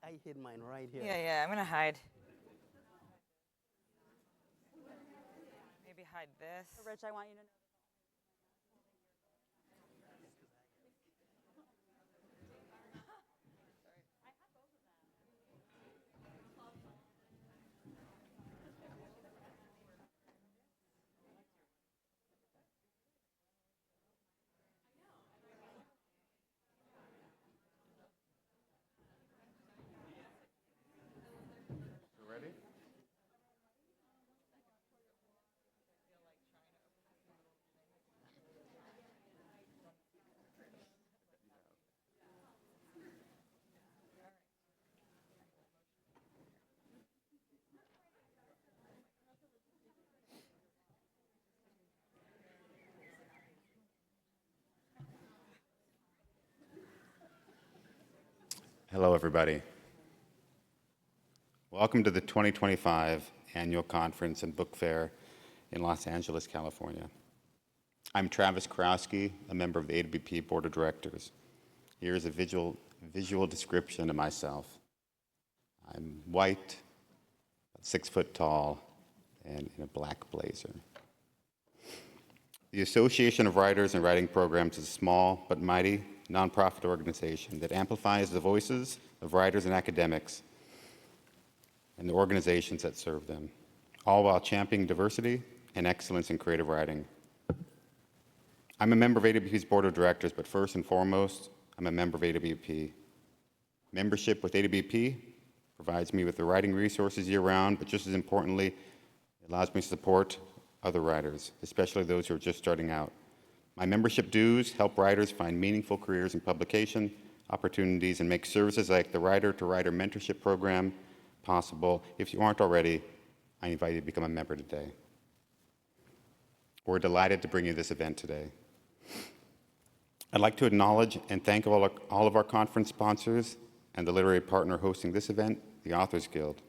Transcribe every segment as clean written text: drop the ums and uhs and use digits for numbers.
I hid mine right here. Yeah, I'm gonna hide. Maybe hide this. Rich, I want you to know. Ready? Hello, everybody. Welcome to the 2025 Annual Conference and Book Fair in Los Angeles, California. I'm Travis Karowski, a member of the AWP Board of Directors. Here is a visual description of myself. I'm white, 6 foot tall, and in a black blazer. The Association of Writers and Writing Programs is a small but mighty nonprofit organization that amplifies the voices of writers and academics and the organizations that serve them, all while championing diversity and excellence in creative writing. I'm a member of AWP's Board of Directors, but first and foremost, I'm a member of AWP. Membership with AWP provides me with the writing resources year-round, but just as importantly, it allows me to support other writers, especially those who are just starting out. My membership dues help writers find meaningful careers in publication, opportunities, and make services like the Writer-to-Writer Mentorship Program possible. If you aren't already, I invite you to become a member today. We're delighted to bring you this event today. I'd like to acknowledge and thank all of our conference sponsors and the literary partner hosting this event, the Authors Guild.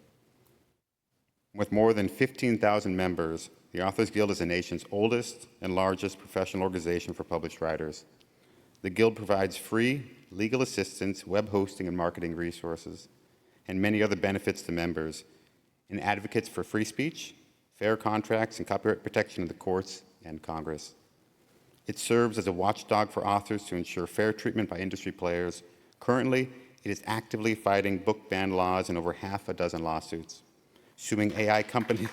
With more than 15,000 members, the Authors Guild is the nation's oldest and largest professional organization for published writers. The Guild provides free legal assistance, web hosting and marketing resources, and many other benefits to members, and advocates for free speech, fair contracts, and copyright protection in the courts and Congress. It serves as a watchdog for authors to ensure fair treatment by industry players. Currently, it is actively fighting book ban laws in over half a dozen lawsuits, suing AI companies.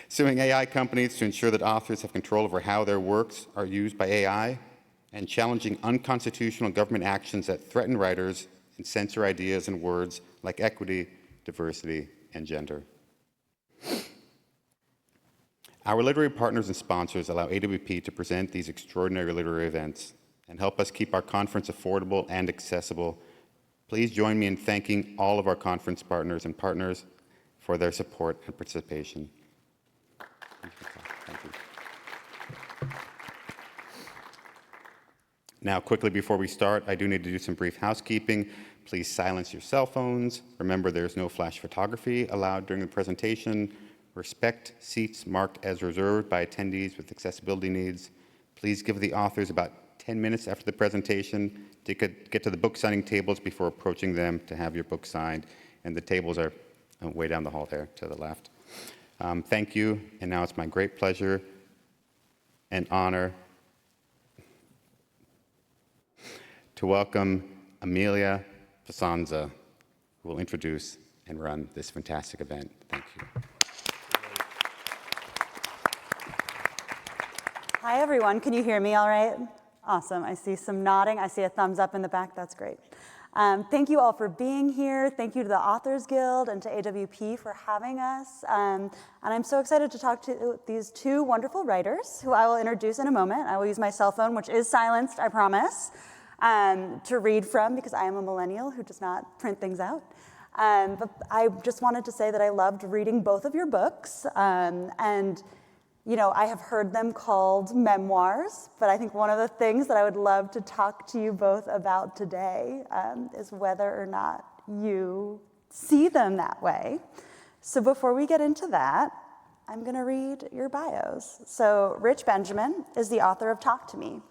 Suing AI companies to ensure that authors have control over how their works are used by AI, and challenging unconstitutional government actions that threaten writers and censor ideas and words like equity, diversity, and gender. Our literary partners and sponsors allow AWP to present these extraordinary literary events and help us keep our conference affordable and accessible. Please join me in thanking all of our conference partners and partners for their support and participation. Thank you. Now, quickly before we start, I do need to do some brief housekeeping. Please silence your cell phones. Remember, there's no flash photography allowed during the presentation. Respect seats marked as reserved by attendees with accessibility needs. Please give the authors about 10 minutes after the presentation to get to the book signing tables before approaching them to have your book signed. And the tables are way down the hall there to the left. Thank you, and now it's my great pleasure and honor to welcome Amelia Possanza, who will introduce and run this fantastic event. Thank you. Hi, everyone. Can you hear me all right? Awesome. I see some nodding. I see a thumbs up in the back. That's great. Thank you all for being here. Thank you to the Authors Guild and to AWP for having us. And I'm so excited to talk to these two wonderful writers who I will introduce in a moment. I will use my cell phone, which is silenced, I promise, to read from because I am a millennial who does not print things out. But I just wanted to say that I loved reading both of your books. And you know, I have heard them called memoirs, but I think one of the things that I would love to talk to you both about today is whether or not you see them that way. So before we get into that, I'm going to read your bios. So Rich Benjamin is the author of Talk to Me,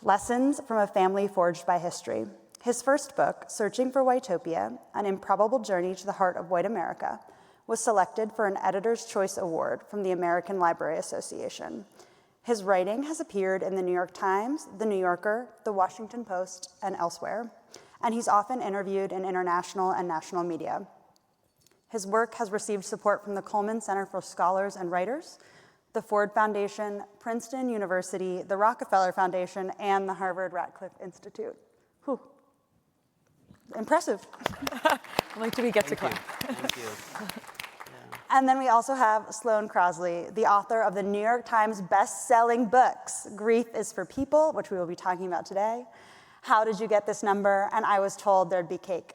Lessons from a Family Forged by History. His first book, Searching for Whitopia, An Improbable Journey to the Heart of White America, was selected for an Editor's Choice Award from the American Library Association. His writing has appeared in the New York Times, The New Yorker, The Washington Post, and elsewhere, and he's often interviewed in international and national media. His work has received support from the Cullman Center for Scholars and Writers, the Ford Foundation, Princeton University, the Rockefeller Foundation, and the Harvard Radcliffe Institute. Whew. Impressive. Wait till we get to class. Thank you. And then we also have Sloane Crosley, the author of the New York Times best-selling books, Grief is for People, which we will be talking about today, How Did You Get This Number, and I Was Told There'd Be Cake.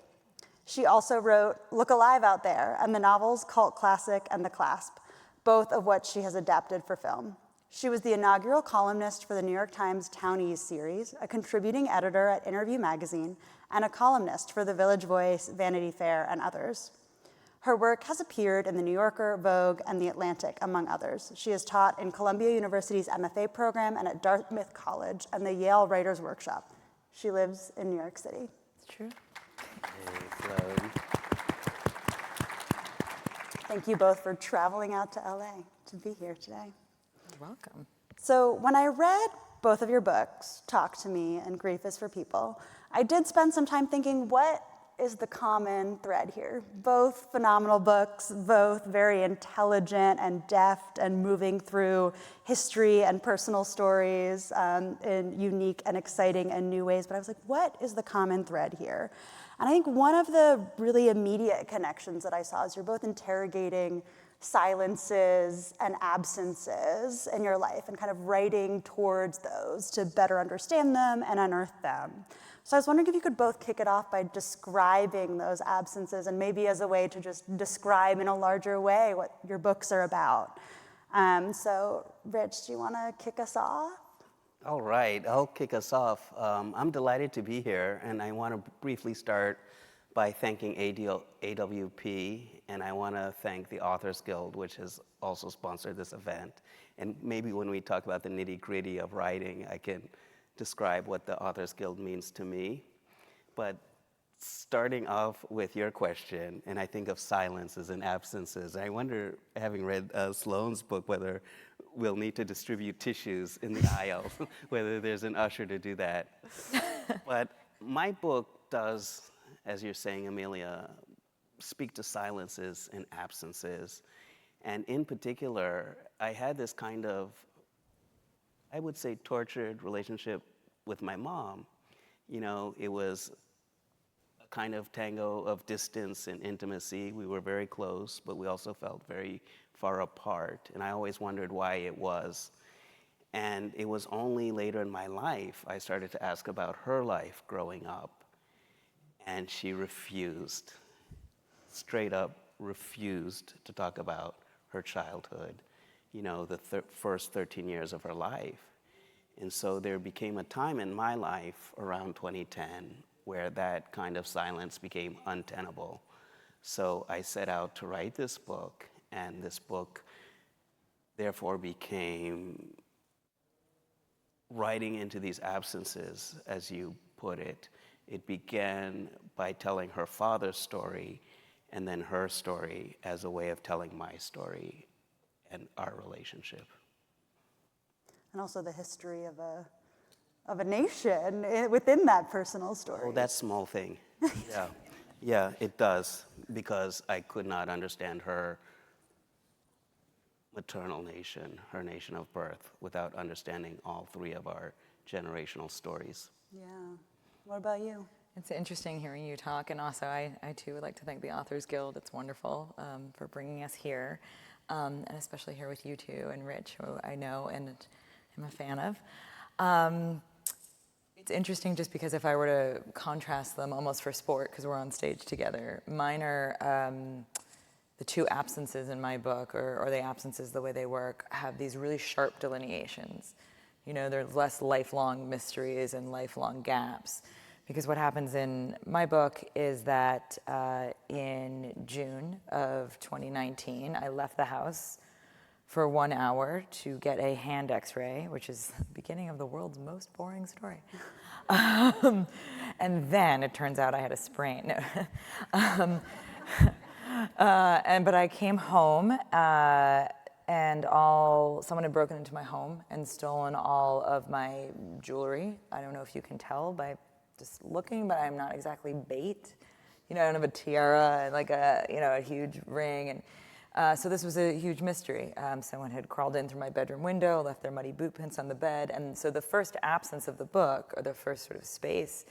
She also wrote Look Alive Out There and the novels Cult Classic and The Clasp, both of which she has adapted for film. She was the inaugural columnist for the New York Times Townies series, a contributing editor at Interview magazine, and a columnist for The Village Voice, Vanity Fair, and others. Her work has appeared in The New Yorker, Vogue, and The Atlantic, among others. She has taught in Columbia University's MFA program and at Dartmouth College and the Yale Writers Workshop. She lives in New York City. It's true. Hey, Sloane. Thank you both for traveling out to LA to be here today. You're welcome. So when I read both of your books, Talk to Me and Grief is for People, I did spend some time thinking, what is the common thread here? Both phenomenal books, both very intelligent and deft and moving through history and personal stories in unique and exciting and new ways. But I was like, what is the common thread here? And I think one of the really immediate connections that I saw is you're both interrogating silences and absences in your life and kind of writing towards those to better understand them and unearth them. So I was wondering if you could both kick it off by describing those absences and maybe as a way to just describe in a larger way what your books are about. So Rich, do you want to kick us off? All right, I'll kick us off. I'm delighted to be here, and I want to briefly start by thanking AWP, and I want to thank the Authors Guild, which has also sponsored this event. And maybe when we talk about the nitty-gritty of writing, I can describe what the Authors Guild means to me. But starting off with your question, and I think of silences and absences, I wonder, having read Sloane's book, whether we'll need to distribute tissues in the aisle, whether there's an usher to do that. But my book does, as you're saying, Amelia, speak to silences and absences. And in particular, I had this kind of, I would say, tortured relationship with my mom. You know, it was a kind of tango of distance and intimacy. We were very close, but we also felt very far apart. And I always wondered why it was. And it was only later in my life I started to ask about her life growing up. And she refused, straight up refused to talk about her childhood, you know, the first 13 years of her life. And so there became a time in my life around 2010 where that kind of silence became untenable. So I set out to write this book, and this book therefore became writing into these absences, as you put it. It began by telling her father's story, and then her story as a way of telling my story and our relationship. And also the history of a nation within that personal story. Oh, that small thing. Yeah. Yeah, it does, because I could not understand her maternal nation, her nation of birth, without understanding all three of our generational stories. Yeah. What about you? It's interesting hearing you talk, and also I too would like to thank the Authors Guild. It's wonderful for bringing us here, and especially here with you two and Rich, who I know and am a fan of. It's interesting just because if I were to contrast them almost for sport, because we're on stage together, mine are the two absences in my book, or the absences, the way they work, have these really sharp delineations. You know, there's less lifelong mysteries and lifelong gaps. Because what happens in my book is that in June of 2019, I left the house for 1 hour to get a hand x-ray, which is the beginning of the world's most boring story. And then it turns out I had a sprain. No. But I came home and someone had broken into my home and stolen all of my jewelry. I don't know if you can tell by just looking, but I'm not exactly bait. I don't have a tiara and like a huge ring. And so this was a huge mystery. Someone had crawled in through my bedroom window, left their muddy boot prints on the bed. And so the first absence of the book, or the first sort of space,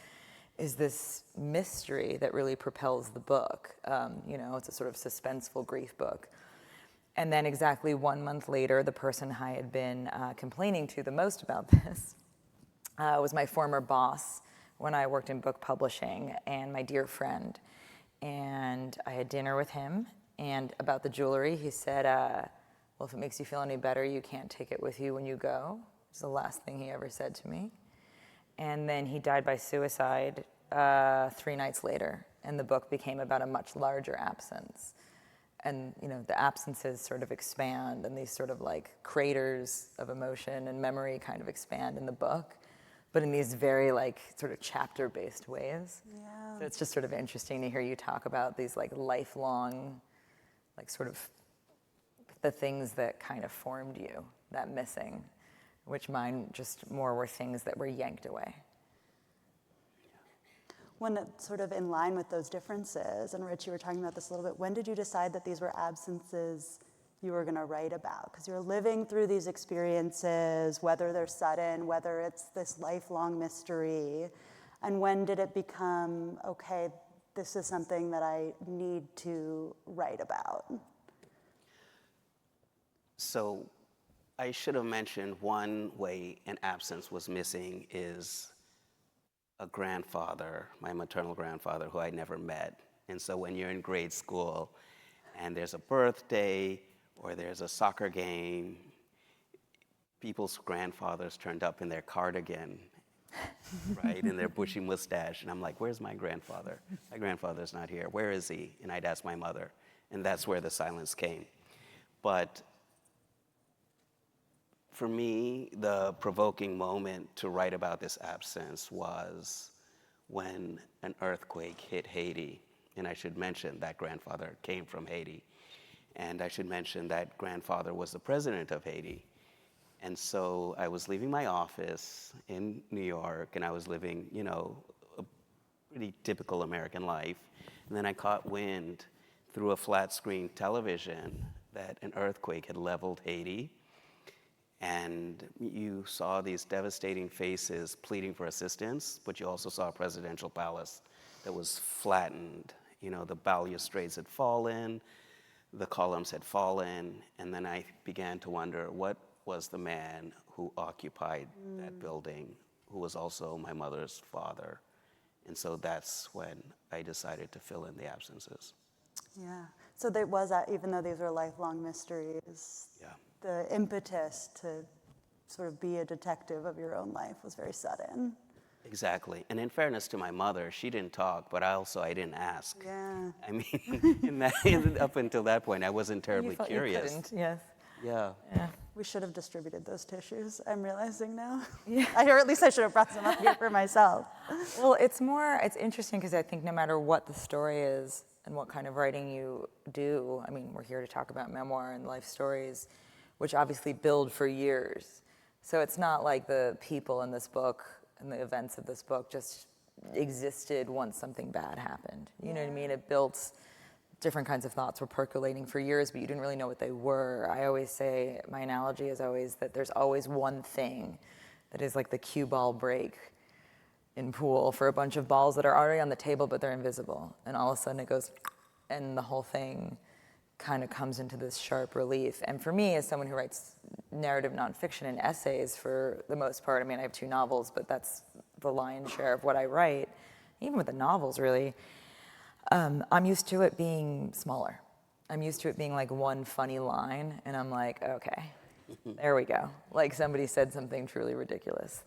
is this mystery that really propels the book. It's a sort of suspenseful grief book. And then exactly 1 month later, the person I had been complaining to the most about this was my former boss when I worked in book publishing, and my dear friend. And I had dinner with him, and about the jewelry, he said, well, if it makes you feel any better, you can't take it with you when you go. It's the last thing he ever said to me. And then he died by suicide 3 nights later, and the book became about a much larger absence. And the absences sort of expand, and these sort of like craters of emotion and memory kind of expand in the book, but in these very like sort of chapter-based ways. Yeah. So it's just sort of interesting to hear you talk about these like lifelong, like sort of the things that kind of formed you, that missing, which mine just more were things that were yanked away. When it's sort of in line with those differences, and Rich, you were talking about this a little bit, when did you decide that these were absences you were going to write about? Because you're living through these experiences, whether they're sudden, whether it's this lifelong mystery, and when did it become, okay, this is something that I need to write about? So I should have mentioned one way an absence was missing is a grandfather, my maternal grandfather, who I never met. And so when you're in grade school and there's a birthday or there's a soccer game, people's grandfathers turned up in their cardigan, right, and their bushy mustache. And I'm like, where's my grandfather? My grandfather's not here. Where is he? And I'd ask my mother. And that's where the silence came. But for me, the provoking moment to write about this absence was when an earthquake hit Haiti. And I should mention that grandfather came from Haiti. And I should mention that grandfather was the president of Haiti. And so I was leaving my office in New York, and I was living, a pretty typical American life. And then I caught wind through a flat screen television that an earthquake had leveled Haiti. And you saw these devastating faces pleading for assistance, but you also saw a presidential palace that was flattened. The balustrades had fallen, the columns had fallen, and then I began to wonder, what was the man who occupied that building, who was also my mother's father? And so that's when I decided to fill in the absences. Yeah. So there was that, even though these were lifelong mysteries, Yeah. the impetus to sort of be a detective of your own life was very sudden. Exactly. And in fairness to my mother, she didn't talk, but I didn't ask. Yeah. I mean, up until that point, I wasn't terribly You felt curious. you couldn't, yes. Yeah. We should have distributed those tissues, I'm realizing now. Yeah. Or at least I should have brought some up here for myself. Well, it's interesting because I think no matter what the story is and what kind of writing you do, I mean, we're here to talk about memoir and life stories, which obviously build for years. So it's not like the people in this book and the events of this book just existed once something bad happened. You know what I mean? It built, different kinds of thoughts were percolating for years, but you didn't really know what they were. I always say, my analogy is always that there's always one thing that is like the cue ball break in pool for a bunch of balls that are already on the table, but they're invisible. And all of a sudden it goes, and the whole thing kind of comes into this sharp relief. And for me, as someone who writes narrative nonfiction and essays for the most part, I mean, I have 2 novels, but that's the lion's share of what I write. Even with the novels, really, I'm used to it being smaller. I'm used to it being like one funny line, and I'm like, okay, there we go. Like somebody said something truly ridiculous.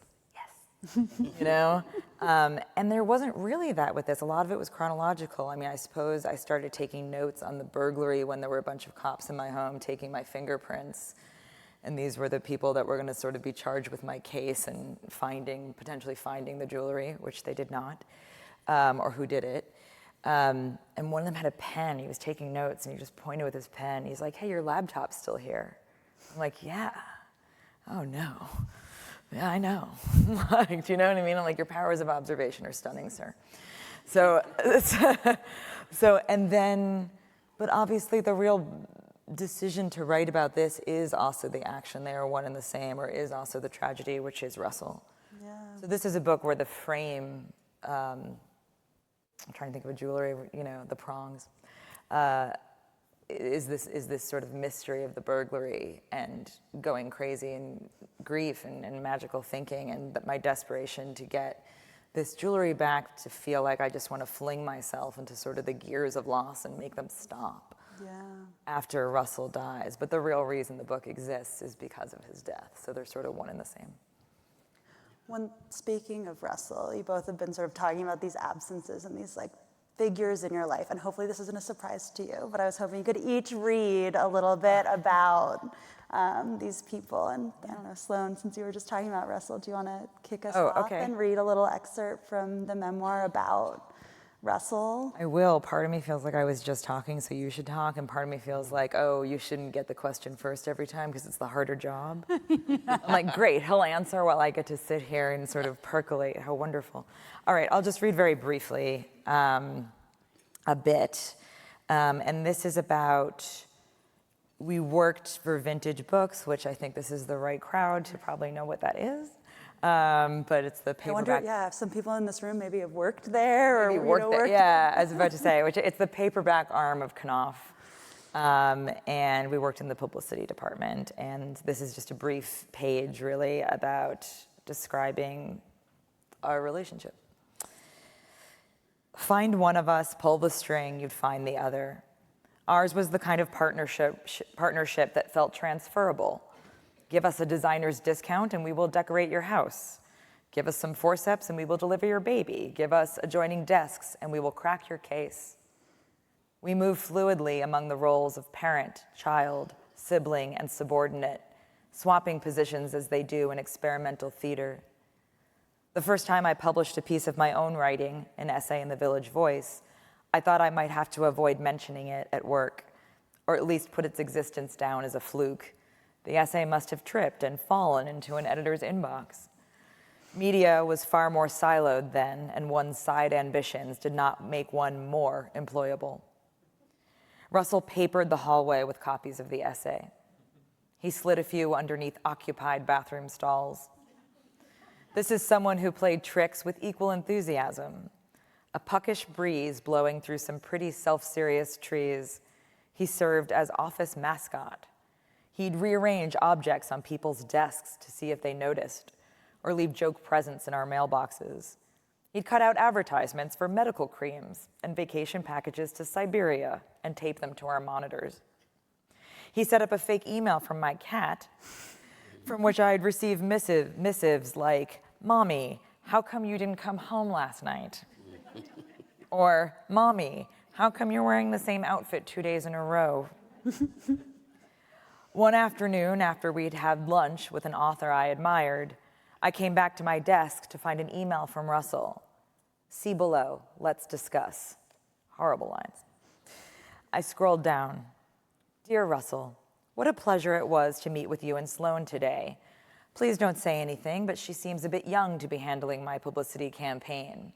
you know? And there wasn't really that with this. A lot of it was chronological. I mean, I suppose I started taking notes on the burglary when there were a bunch of cops in my home taking my fingerprints. And these were the people that were going to sort of be charged with my case and potentially finding the jewelry, which they did not, or who did it. And one of them had a pen. He was taking notes, and he just pointed with his pen. He's like, "Hey, your laptop's still here." I'm like, "Yeah." "Oh, no." "Yeah, I know." Like, do you know what I mean? I'm like, "Your powers of observation are stunning, sir." So, and then, but obviously the real decision to write about this is also the action. They are one and the same, or is also the tragedy, which is Russell. Yeah. So this is a book where the frame, I'm trying to think of a jewelry, you know, the prongs, is this sort of mystery of the burglary and going crazy and grief and magical thinking, and my desperation to get this jewelry back, to feel like I just want to fling myself into sort of the gears of loss and make them stop. Yeah. After Russell dies. But the real reason the book exists is because of his death. So they're sort of one and the same. Speaking of Russell, you both have been sort of talking about these absences and these like figures in your life, and hopefully this isn't a surprise to you, but I was hoping you could each read a little bit about these people. And I don't know, Sloane, since you were just talking about Russell, do you want to kick us off and read a little excerpt from the memoir about Russell? I will. Part of me feels like I was just talking, so you should talk, and part of me feels like, oh, you shouldn't get the question first every time because it's the harder job. I'm like, great, he'll answer while I get to sit here and sort of percolate. How wonderful. All right, I'll just read very briefly a bit. And this is about, we worked for Vintage Books, which I think this is the right crowd to probably know what that is. But it's the paperback. I wonder, if some people in this room maybe have worked there, maybe or worked there. worked. Yeah, I was about to say, which it's the paperback arm of Knopf. And we worked in the publicity department. And this is just a brief page, really, about describing our relationship. Find one of us, pull the string, you'd find the other. Ours was the kind of partnership that felt transferable. Give us a designer's discount and we will decorate your house. Give us some forceps and we will deliver your baby. Give us adjoining desks and we will crack your case. We move fluidly among the roles of parent, child, sibling, and subordinate, swapping positions as they do in experimental theater. The first time I published a piece of my own writing, an essay in the Village Voice, I thought I might have to avoid mentioning it at work, or at least put its existence down as a fluke. The essay must have tripped and fallen into an editor's inbox. Media was far more siloed then, and one's side ambitions did not make one more employable. Russell papered the hallway with copies of the essay. He slid a few underneath occupied bathroom stalls. This is someone who played tricks with equal enthusiasm. A puckish breeze blowing through some pretty self-serious trees. He served as office mascot. He'd rearrange objects on people's desks to see if they noticed, or leave joke presents in our mailboxes. He'd cut out advertisements for medical creams and vacation packages to Siberia and tape them to our monitors. He set up a fake email from my cat, from which I'd receive missives like, "Mommy, how come you didn't come home last night?" Or, "Mommy, how come you're wearing the same outfit 2 days in a row?" One afternoon, after we'd had lunch with an author I admired, I came back to my desk to find an email from Russell. "See below, let's discuss." Horrible lines. I scrolled down. "Dear Russell, what a pleasure it was to meet with you and Sloane today. Please don't say anything, but she seems a bit young to be handling my publicity campaign.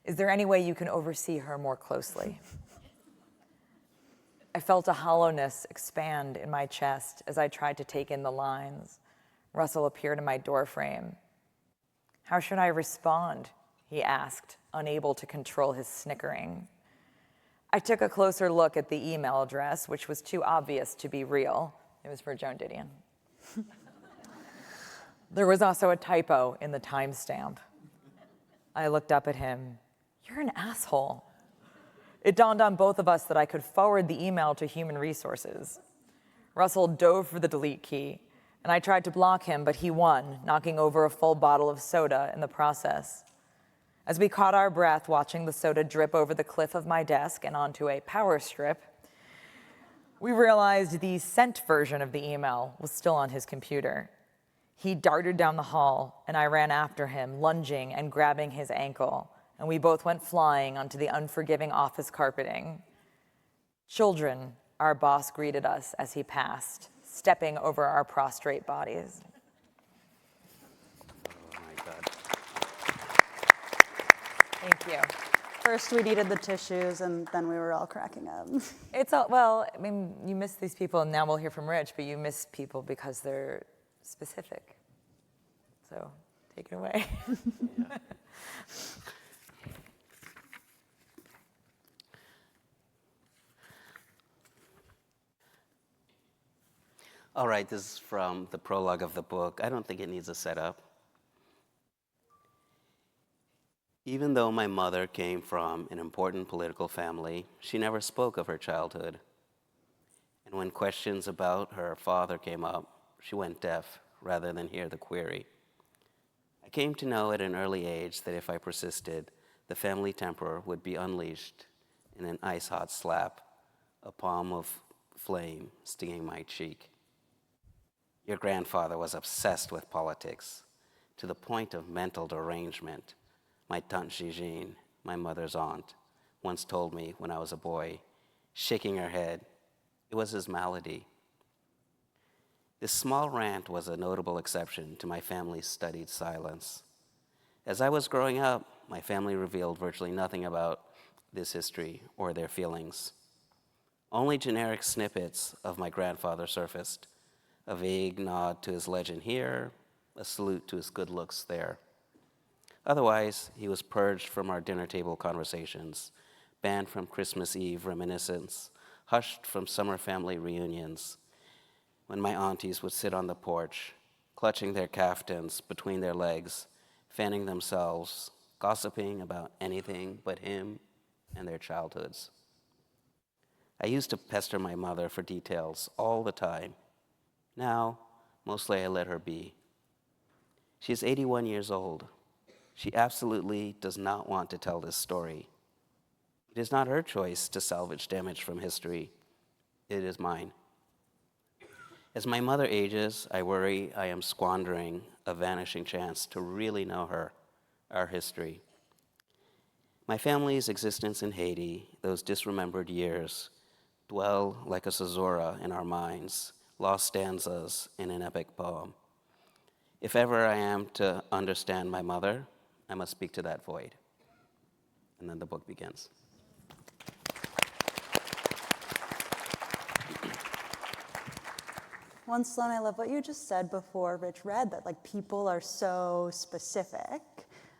Is there any way you can oversee her more closely?" I felt a hollowness expand in my chest as I tried to take in the lines. Russell appeared in my doorframe. "How should I respond?" he asked, unable to control his snickering. I took a closer look at the email address, which was too obvious to be real. It was for Joan Didion. There was also a typo in the timestamp. I looked up at him. "You're an asshole." It dawned on both of us that I could forward the email to Human Resources. Russell dove for the delete key, And I tried to block him, but he won, knocking over a full bottle of soda in the process. As we caught our breath watching the soda drip over the cliff of my desk and onto a power strip, we realized the sent version of the email was still on his computer. He darted down the hall, and I ran after him, lunging and grabbing his ankle, and we both went flying onto the unforgiving office carpeting. Children, our boss greeted us as he passed, stepping over our prostrate bodies. Oh my God. Thank you. First, we needed the tissues, and then we were all cracking up. It's all, well, I mean, you miss these people, and now we'll hear from Rich, but you miss people because they're specific. So take it away. Yeah. All right, this is from the prologue of the book. I don't think it needs a setup. Even though my mother came from an important political family, she never spoke of her childhood. And when questions about her father came up, she went deaf rather than hear the query. I came to know at an early age that if I persisted, the family temper would be unleashed in an ice-hot slap, a palm of flame stinging my cheek. Your grandfather was obsessed with politics, to the point of mental derangement. My tante Gigine, my mother's aunt, once told me when I was a boy, shaking her head, it was his malady. This small rant was a notable exception to my family's studied silence. As I was growing up, my family revealed virtually nothing about this history or their feelings. Only generic snippets of my grandfather surfaced, a vague nod to his legend here, a salute to his good looks there. Otherwise, he was purged from our dinner table conversations, banned from Christmas Eve reminiscence, hushed from summer family reunions, when my aunties would sit on the porch, clutching their caftans between their legs, fanning themselves, gossiping about anything but him and their childhoods. I used to pester my mother for details all the time. Now, mostly I let her be. She's 81 years old. She absolutely does not want to tell this story. It is not her choice to salvage damage from history. It is mine. As my mother ages, I worry I am squandering a vanishing chance to really know her, our history. My family's existence in Haiti, those disremembered years, dwell like a caesura in our minds, lost stanzas in an epic poem. If ever I am to understand my mother, I must speak to that void. And then the book begins. One, Sloane, I love what you just said before Rich read, that like people are so specific.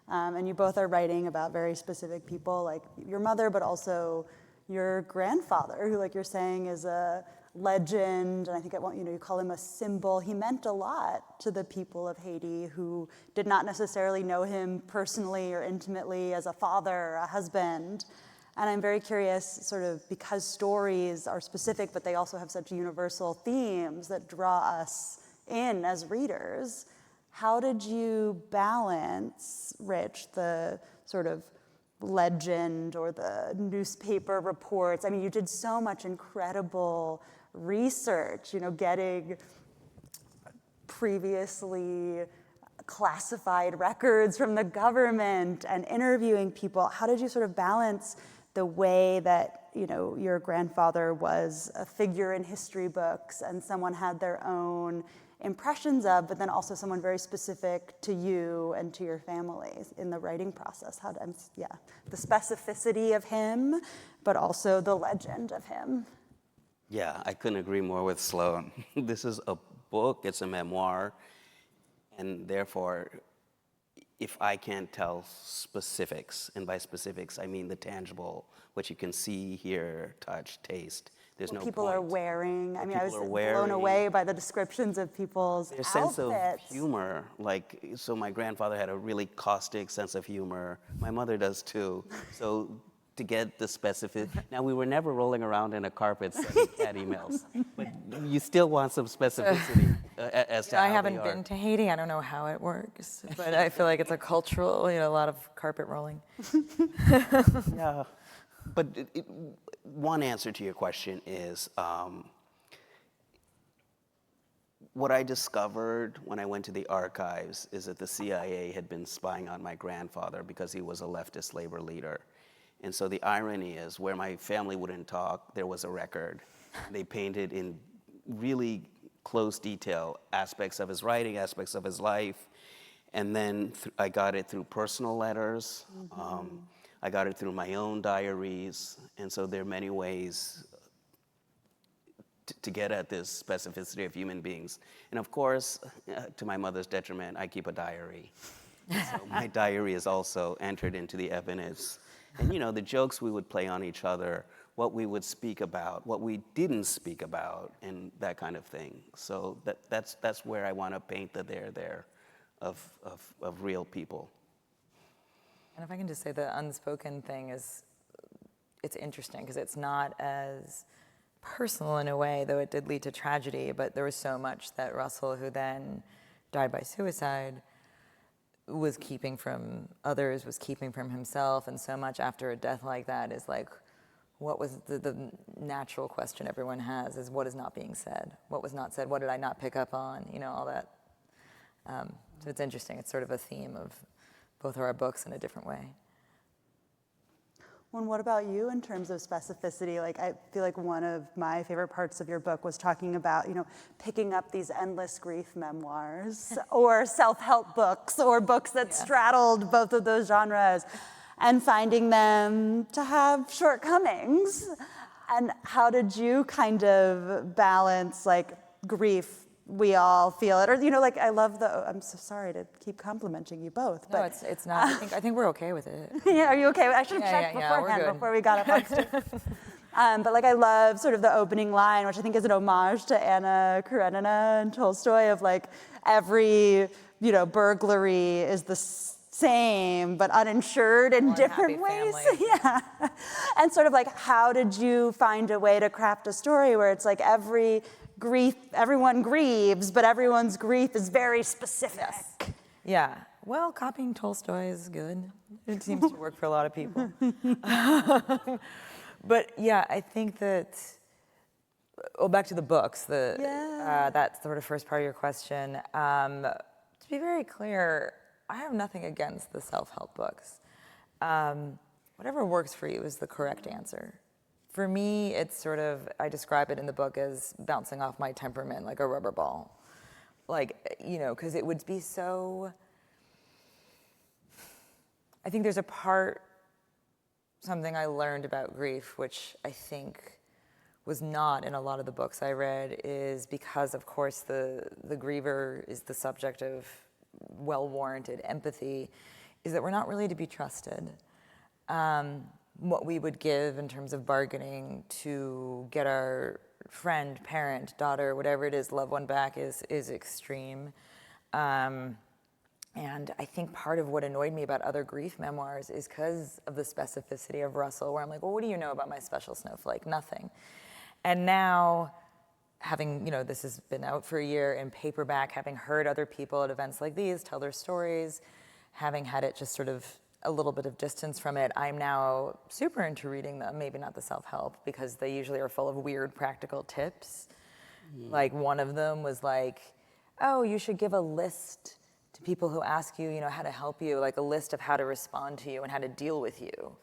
And you both are writing about very specific people, like your mother, but also your grandfather, who, like you're saying, is a legend. And I think you call him a symbol. He meant a lot to the people of Haiti who did not necessarily know him personally or intimately as a father or a husband. And I'm very curious, sort of, because stories are specific, but they also have such universal themes that draw us in as readers. How did you balance, Rich, the sort of legend or the newspaper reports? I mean, you did so much incredible research, getting previously classified records from the government and interviewing people. How did you sort of balance the way that, your grandfather was a figure in history books and someone had their own impressions of, but then also someone very specific to you and to your family in the writing process? The specificity of him, but also the legend of him. Yeah, I couldn't agree more with Sloane. This is a book, it's a memoir, and therefore, if I can't tell specifics, and by specifics I mean the tangible, what you can see, hear, touch, taste, there's no people point. are wearing. I mean, I was blown wearing, away by the descriptions of people's their outfits. sense of humor. So my grandfather had a really caustic sense of humor. My mother does too. So to get the specific. Now, we were never rolling around in a carpet sending cat emails, but you still want some specificity as to how I they haven't are. been to Haiti. I don't know how it works, but I feel like it's a cultural, a lot of carpet rolling. Yeah, but one answer to your question is what I discovered when I went to the archives is that the CIA had been spying on my grandfather because he was a leftist labor leader. And so the irony is, where my family wouldn't talk, there was a record. They painted in really close detail aspects of his writing, aspects of his life. And then I got it through personal letters. I got it through my own diaries. And so there are many ways to get at this specificity of human beings. And of course, to my mother's detriment, I keep a diary. So my diary is also entered into the evidence. And the jokes we would play on each other, what we would speak about, what we didn't speak about, and that kind of thing. So that's where I want to paint the there of real people. And if I can just say, the unspoken thing it's interesting because it's not as personal in a way, though it did lead to tragedy, but there was so much that Russell, who then died by suicide, was keeping from others, was keeping from himself, and so much after a death like that is like, what was the natural question everyone has is, what is not being said? What was not said? What did I not pick up on? All that. So it's interesting. It's sort of a theme of both of our books in a different way. Well, and what about you in terms of specificity? Like, I feel like one of my favorite parts of your book was talking about, picking up these endless grief memoirs or self-help books or books that straddled both of those genres and finding them to have shortcomings. And how did you kind of balance, like, grief? We all feel it, or I love I'm so sorry to keep complimenting you both, but No, it's not. I think we're okay with it. yeah, are you okay? I should have checked beforehand before we got up on stage. But I love sort of the opening line, which I think is an homage to Anna Karenina and Tolstoy, of like every burglary is the same but uninsured in different ways. Yeah, and sort of like, how did you find a way to craft a story where it's like everyone grieves, but everyone's grief is very specific? Yes. Yeah. Well, copying Tolstoy is good. It seems to work for a lot of people. But yeah, I think that, back to the books, that sort of first part of your question. To be very clear, I have nothing against the self-help books. Whatever works for you is the correct answer. For me, it's sort of, I describe it in the book as bouncing off my temperament like a rubber ball. Because it would be so, I think there's a part, something I learned about grief, which I think was not in a lot of the books I read, is because, of course, the griever is the subject of well-warranted empathy, is that we're not really to be trusted. What we would give in terms of bargaining to get our friend, parent, daughter, whatever it is, loved one back is extreme. And I think part of what annoyed me about other grief memoirs is because of the specificity of Russell, where I'm like, well, what do you know about my special snowflake? Nothing. And now, having, this has been out for a year in paperback, having heard other people at events like these tell their stories, having had it just sort of a little bit of distance from it, I'm now super into reading them, maybe not the self-help, because they usually are full of weird practical tips. Like one of them was like, oh, you should give a list to people who ask you, how to help you, like a list of how to respond to you and how to deal with you.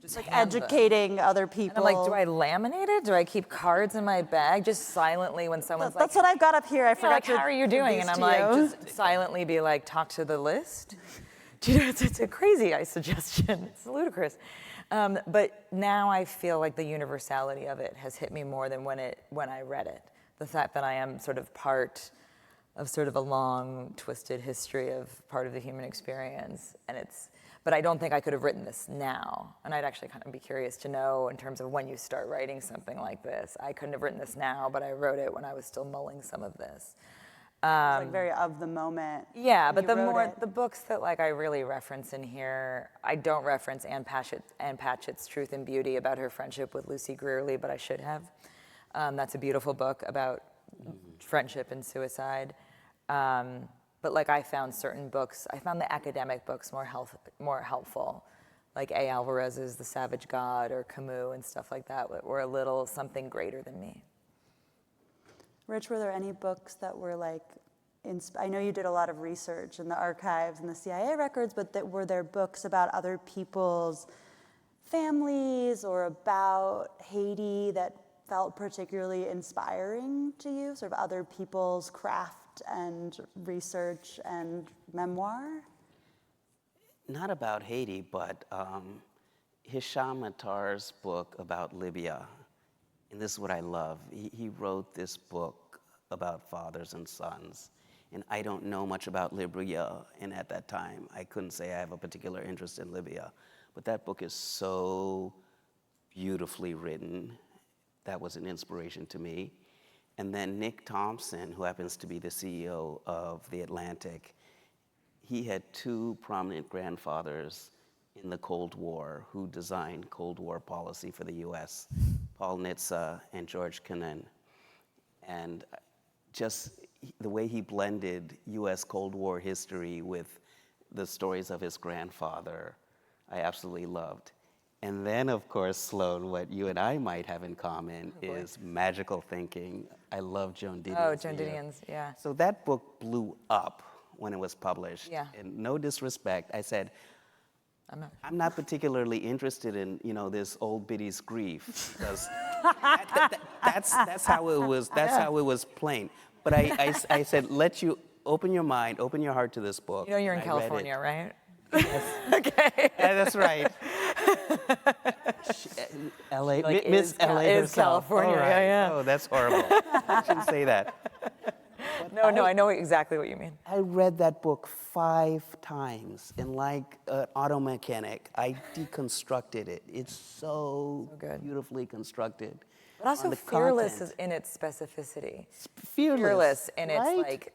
Just like educating other people. And I'm like, do I laminate it? Do I keep cards in my bag just silently when someone's That's what I've got up here. I forgot to. How are you doing? And I'm like, just silently be like, talk to the list. It's a crazy suggestion. It's ludicrous. But now I feel like the universality of it has hit me more than when I read it. The fact that I am sort of part of sort of a long, twisted history of part of the human experience. But I don't think I could have written this now. And I'd actually kind of be curious to know in terms of when you start writing something like this. I couldn't have written this now, but I wrote it when I was still mulling some of this. It's like very of the moment. Yeah, when but you wrote it. the books that like I really reference in here, I don't reference Anne Patchett's Truth and Beauty about her friendship with Lucy Greerley, but I should have. That's a beautiful book about friendship and suicide. But like I found certain books, I found the academic books more helpful, like A. Alvarez's The Savage God or Camus and stuff like that, were a little something greater than me. Rich, were there any books that were like, I know you did a lot of research in the archives and the CIA records, but were there books about other people's families or about Haiti that felt particularly inspiring to you, sort of other people's craft and research and memoir? Not about Haiti, but Hisham Attar's book about Libya. And this is what I love. He wrote this book about fathers and sons. And I don't know much about Libya, and at that time, I couldn't say I have a particular interest in Libya. But that book is so beautifully written. That was an inspiration to me. And then Nick Thompson, who happens to be the CEO of The Atlantic, he had two prominent grandfathers in the Cold War who designed Cold War policy for the US, Paul Nitze and George Kennan. And just the way he blended US Cold War history with the stories of his grandfather, I absolutely loved. And then, of course, Sloane, what you and I might have in common is magical thinking. I love Joan Didion's. Oh, Joan Didion's, yeah. So that book blew up when it was published. Yeah. And no disrespect, I said, I'm not particularly interested in, this old biddy's grief, because that's how it was. That's how it was plain. But I said, let you open your mind, open your heart to this book. You know you're in And I read California, it. right? Okay. Yeah, that's right. LA, Like, Miss LA is herself. California, All right. yeah. Oh, that's horrible. I shouldn't say that. No, I know exactly what you mean. I read that book 5 times, and like an auto mechanic, I deconstructed it. It's so good. beautifully constructed. But also on the fearless content. in its specificity. Fearless In right? its like,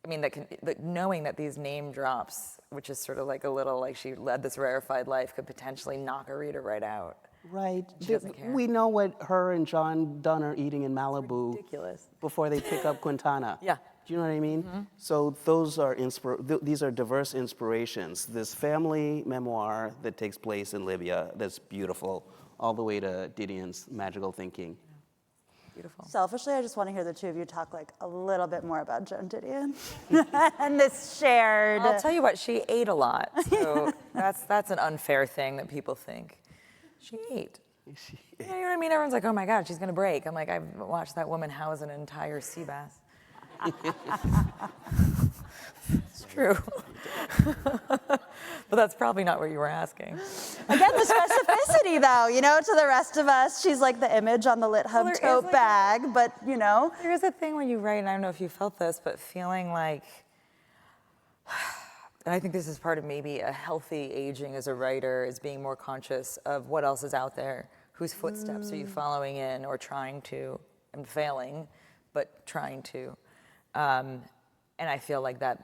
I mean, knowing that these name drops, which is sort of like a little like she led this rarefied life, could potentially knock a reader right out. Right. She doesn't care. We know what her and John Donne are eating in Malibu Ridiculous. before they pick up Quintana. Yeah. Do you know what I mean? Mm-hmm. So those are these are diverse inspirations. This family memoir that takes place in Libya, that's beautiful, all the way to Didion's magical thinking. Beautiful. Selfishly, I just want to hear the two of you talk like a little bit more about Joan Didion and this shared. I'll tell you what, she ate a lot. So that's an unfair thing that people think. She ate. You know what I mean? Everyone's like, oh my God, she's gonna break. I'm like, I've watched that woman house an entire sea bass. It's true. But that's probably not what you were asking. Again, the specificity, though, to the rest of us, she's like the image on the Lit Hub there is tote like bag, but, There's a thing when you write, and I don't know if you felt this, but feeling like, and I think this is part of maybe a healthy aging as a writer, is being more conscious of what else is out there. Whose footsteps are you following in or trying to, and failing, but trying to. And I feel like that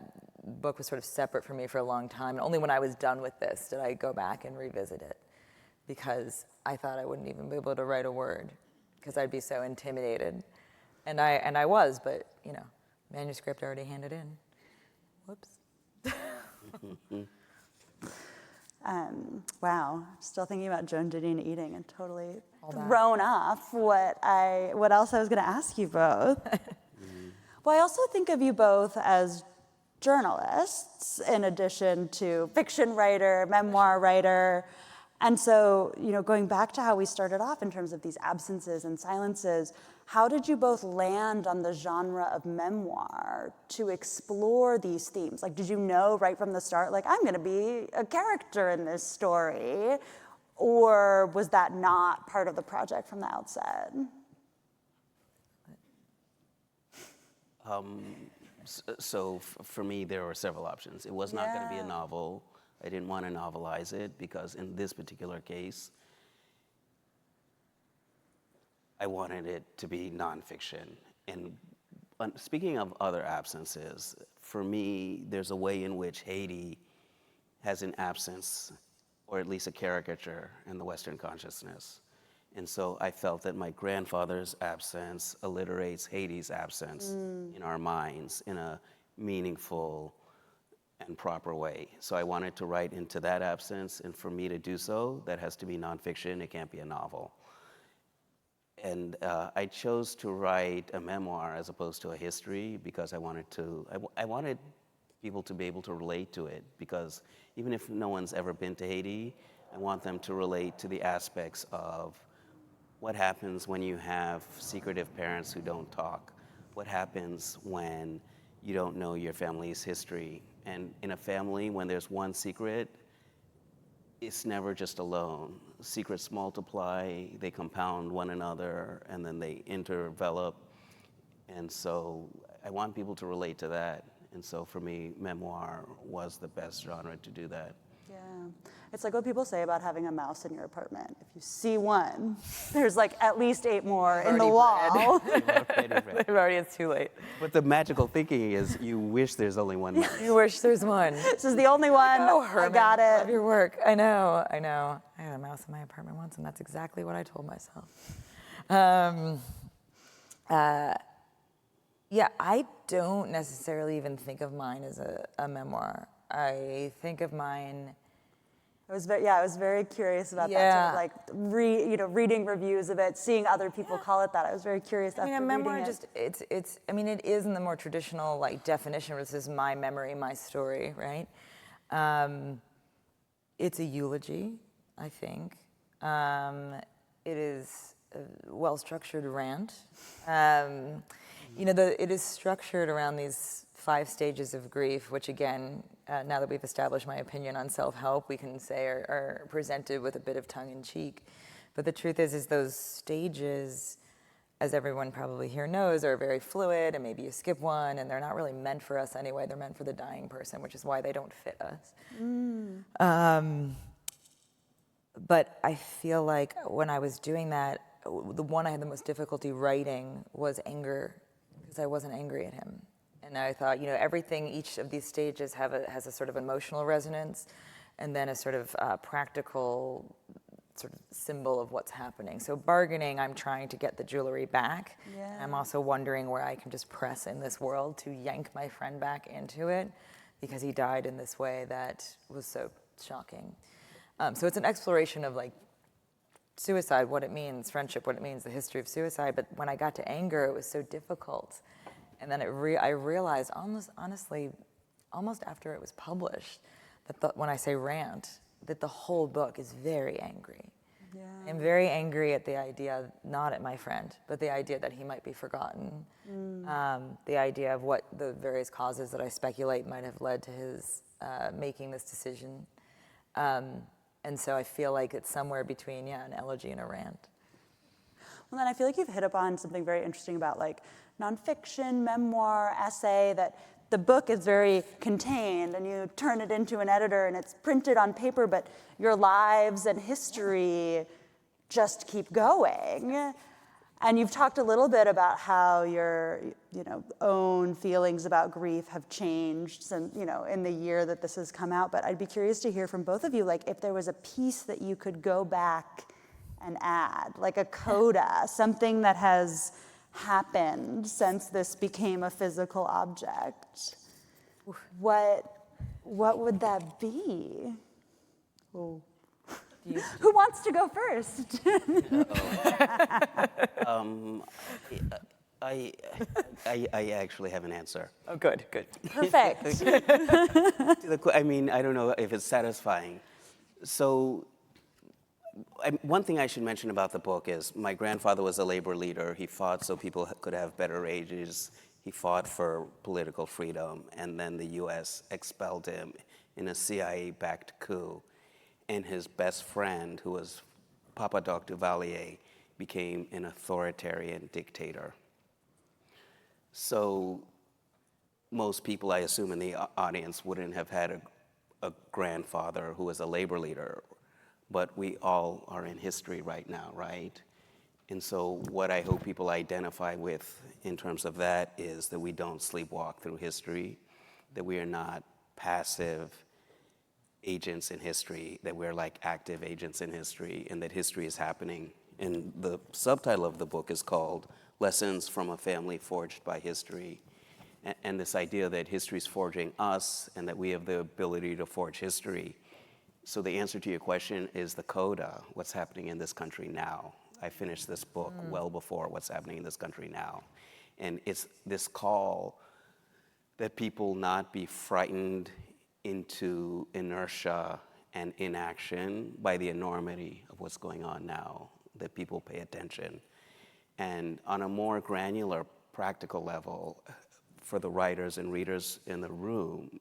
book was sort of separate from me for a long time. And only when I was done with this did I go back and revisit it, because I thought I wouldn't even be able to write a word because I'd be so intimidated. And I was, but manuscript already handed in. Whoops. Wow, still thinking about Joan Didion eating and totally thrown off what else I was going to ask you both. Well, I also think of you both as journalists in addition to fiction writer, memoir writer. And so, going back to how we started off in terms of these absences and silences, how did you both land on the genre of memoir to explore these themes? Like, did you know right from the start, like, I'm going to be a character in this story? Or was that not part of the project from the outset? So for me, there were several options. It was not going to be a novel. I didn't want to novelize it because in this particular case, I wanted it to be nonfiction. And speaking of other absences, for me, there's a way in which Haiti has an absence, or at least a caricature, in the Western consciousness. And so I felt that my grandfather's absence alliterates Haiti's absence in our minds in a meaningful and proper way. So I wanted to write into that absence, and for me to do so, that has to be nonfiction, it can't be a novel. And I chose to write a memoir as opposed to a history because I wanted people to be able to relate to it, because even if no one's ever been to Haiti, I want them to relate to the aspects of what happens when you have secretive parents who don't talk, what happens when you don't know your family's history. And in a family, when there's one secret, it's never just alone. Secrets multiply, they compound one another, and then they interdevelop. And so I want people to relate to that. And so for me, memoir was the best genre to do that. Yeah. It's like what people say about having a mouse in your apartment. If you see one, there's like at least 8 more in the wall. It's too late. But the magical thinking is you wish there's only one mouse. You wish there's one. This is the only one. Oh, I Herman, got love it. your work. I know. I had a mouse in my apartment once, and that's exactly what I told myself. Yeah, I don't necessarily even think of mine as a memoir. I think of mine. I was very curious about that. Sort of like reading reviews of it, seeing other people call it that. I was very curious after a memoir reading it. it is in the more traditional like definition. This is my memory, my story, right? It's a eulogy, I think. It is a well-structured rant. It is structured around these 5 stages of grief, which again, now that we've established my opinion on self-help, we can say are presented with a bit of tongue-in-cheek. But the truth is those stages, as everyone probably here knows, are very fluid, and maybe you skip one, and they're not really meant for us anyway. They're meant for the dying person, which is why they don't fit us. But I feel like when I was doing that, the one I had the most difficulty writing was anger, because I wasn't angry at him. And I thought, each of these stages has a sort of emotional resonance, and then a sort of practical sort of symbol of what's happening. So bargaining, I'm trying to get the jewelry back. Yeah. I'm also wondering where I can just press in this world to yank my friend back into it, because he died in this way that was so shocking. So it's an exploration of like suicide, what it means, friendship, what it means, the history of suicide. But when I got to anger, it was so difficult. And then I realized almost after it was published, that when I say rant, that the whole book is very angry. Yeah. I'm very angry at the idea, not at my friend, but the idea that he might be forgotten. The idea of what the various causes that I speculate might have led to his making this decision. And so I feel like it's somewhere between, an elegy and a rant. Well, then I feel like you've hit upon something very interesting about like nonfiction, memoir, essay, that the book is very contained and you turn it into an editor and it's printed on paper, but your lives and history just keep going. And you've talked a little bit about how your, own feelings about grief have changed since, in the year that this has come out. But I'd be curious to hear from both of you, like if there was a piece that you could go back and add, like a coda, something that has happened since this became a physical object. What would that be? Oh. Who wants to go first? I actually have an answer. Oh, good. Perfect. I don't know if it's satisfying. So one thing I should mention about the book is my grandfather was a labor leader. He fought so people could have better wages. He fought for political freedom, and then the U.S. expelled him in a CIA-backed coup. And his best friend, who was Papa Doc Duvalier, became an authoritarian dictator. So most people, I assume, in the audience wouldn't have had a grandfather who was a labor leader, but we all are in history right now, right? And so what I hope people identify with in terms of that is that we don't sleepwalk through history, that we are not passive agents in history, that we're like active agents in history, and that history is happening. And the subtitle of the book is called Lessons from a Family Forged by History. And this idea that history is forging us and that we have the ability to forge history. So the answer to your question is the coda, what's happening in this country now. I finished this book well before what's happening in this country now. And it's this call that people not be frightened into inertia and inaction by the enormity of what's going on now, that people pay attention. And on a more granular, practical level, for the writers and readers in the room,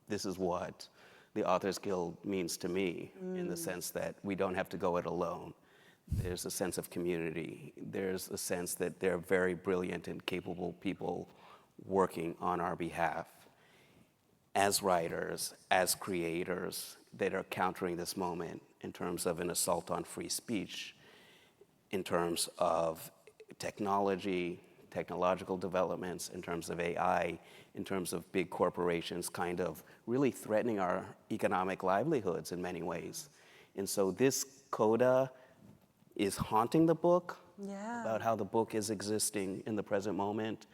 this is what the Authors Guild means to me, in the sense that we don't have to go it alone. There's a sense of community. There's a sense that there are very brilliant and capable people working on our behalf as writers, as creators, that are countering this moment in terms of an assault on free speech, in terms of technology, technological developments, in terms of AI, in terms of big corporations kind of really threatening our economic livelihoods in many ways. And so this coda is haunting the book, about how the book is existing in the present moment,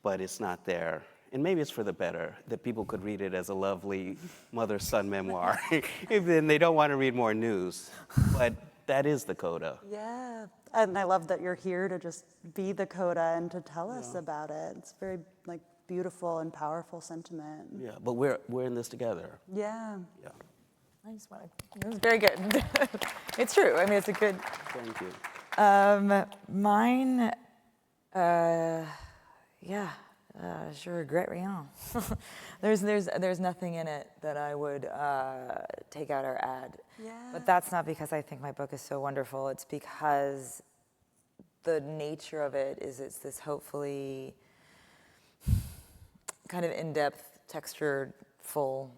but it's not there. And maybe it's for the better, that people could read it as a lovely mother-son memoir, if then they don't want to read more news. But that is the coda. Yeah, and I love that you're here to just be the coda and to tell us about it. It's very like beautiful and powerful sentiment. Yeah, but we're in this together. Yeah. Yeah. I just want to, it was very good. It's true. I mean, it's a good. Thank you. Mine, je regrette rien. There's nothing in it that I would take out or add. Yeah. But that's not because I think my book is so wonderful. It's because the nature of it is it's this hopefully kind of in-depth, textured, full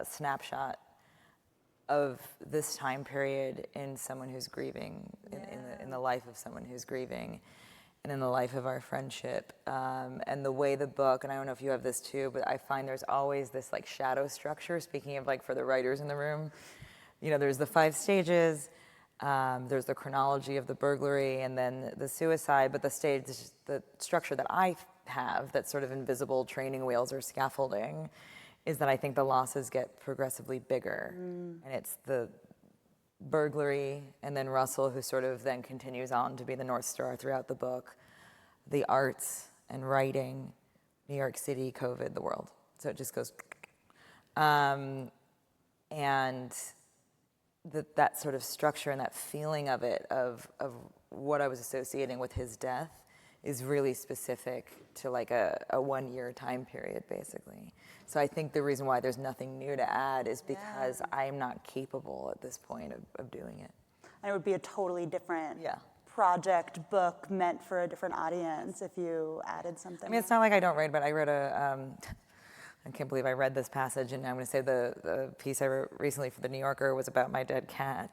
snapshot of this time period in someone who's grieving, in the life of someone who's grieving, and in the life of our friendship. And the way the book, and I don't know if you have this too, but I find there's always this like shadow structure, speaking of like for the writers in the room, you know, there's the 5 stages, there's the chronology of the burglary and then the suicide, but the structure that I have that's sort of invisible training wheels or scaffolding is that I think the losses get progressively bigger. And it's the burglary, and then Russell, who sort of then continues on to be the North Star throughout the book, the arts and writing, New York City, COVID, the world. So it just goes, and that sort of structure and that feeling of it, of what I was associating with his death is really specific to like a 1-year time period, basically. So I think the reason why there's nothing new to add is because I'm not capable at this point of doing it. And it would be a totally different Yeah. project, book meant for a different audience if you added something. I mean, it's not like I don't write, but I read I can't believe I read this passage, and I'm going to say the piece I wrote recently for The New Yorker was about my dead cat.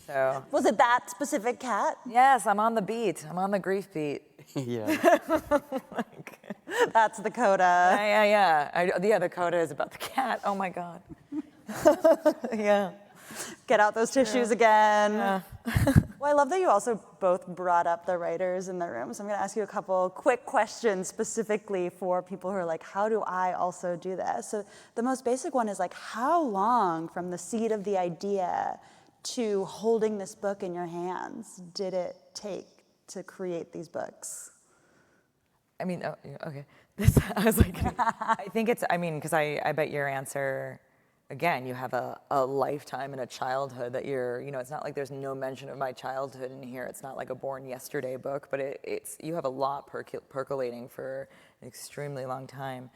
So Was it that specific cat? yes, I'm on the beat. I'm on the grief beat. Yeah. That's the coda. Yeah, the coda is about the cat. Oh my God. Yeah. Get out those tissues again. Yeah. Well, I love that you also both brought up the writers in the room. So I'm going to ask you a couple quick questions specifically for people who are like, how do I also do this? So the most basic one is like, how long from the seed of the idea to holding this book in your hands did it take to create these books? I mean, okay. I was like, I think it's, I mean, because I bet your answer, again, you have a lifetime and a childhood that you're, you know, it's not like there's no mention of my childhood in here. It's not like a Born Yesterday book, but it's you have a lot percolating for an extremely long time.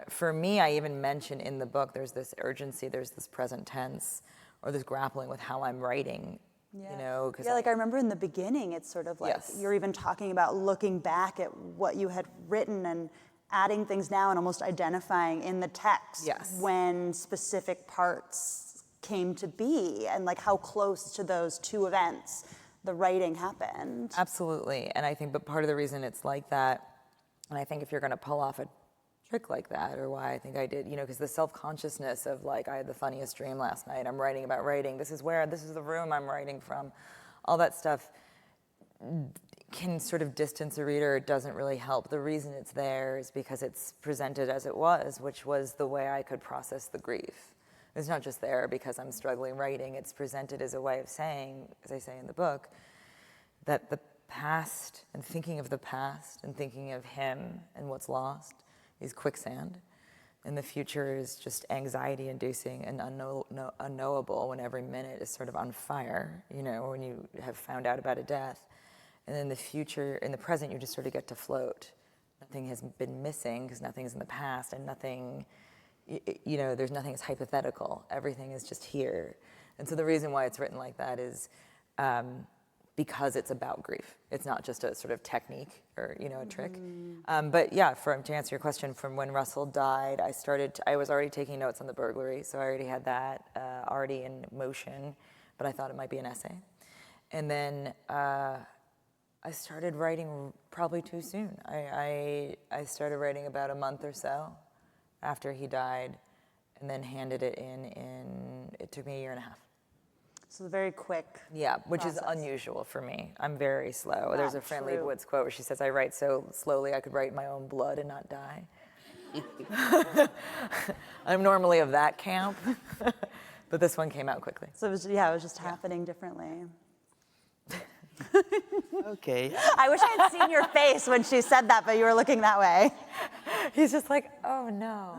For me, I even mention in the book, there's this urgency, there's this present tense, or this grappling with how I'm writing. Yeah. You know, yeah, like I remember in the beginning, it's sort of like you're even talking about looking back at what you had written and adding things now and almost identifying in the text when specific parts came to be and like how close to those two events the writing happened. Absolutely. And I think, but part of the reason it's like that, and I think if you're going to pull off a trick like that, or why I think I did, because the self-consciousness of like, I had the funniest dream last night, I'm writing about writing, this is the room I'm writing from, all that stuff can sort of distance a reader. It doesn't really help. The reason it's there is because it's presented as it was, which was the way I could process the grief. It's not just there because I'm struggling writing. It's presented as a way of saying, as I say in the book, that the past and thinking of the past and thinking of him and what's lost is quicksand. And the future is just anxiety-inducing and unknowable when every minute is sort of on fire, when you have found out about a death. And then the future, in the present, you just sort of get to float. Nothing has been missing because nothing is in the past, and nothing, there's nothing that's hypothetical. Everything is just here. And so the reason why it's written like that is because it's about grief. It's not just a sort of technique or, a trick. But yeah, to answer your question, from when Russell died, I was already taking notes on the burglary, so I already had that already in motion, but I thought it might be an essay. And then I started writing probably too soon. I started writing about a month or so after he died, and then handed it in, it took me a year and a half. So very quick. Yeah, which process. is unusual for me. I'm very slow. There's a Fran True. Lebowitz quote where she says, I write so slowly I could write my own blood and not die. I'm normally of that camp, but this one came out quickly. So it was just happening differently. Okay. I wish I had seen your face when she said that, but you were looking that way. He's just like, oh no.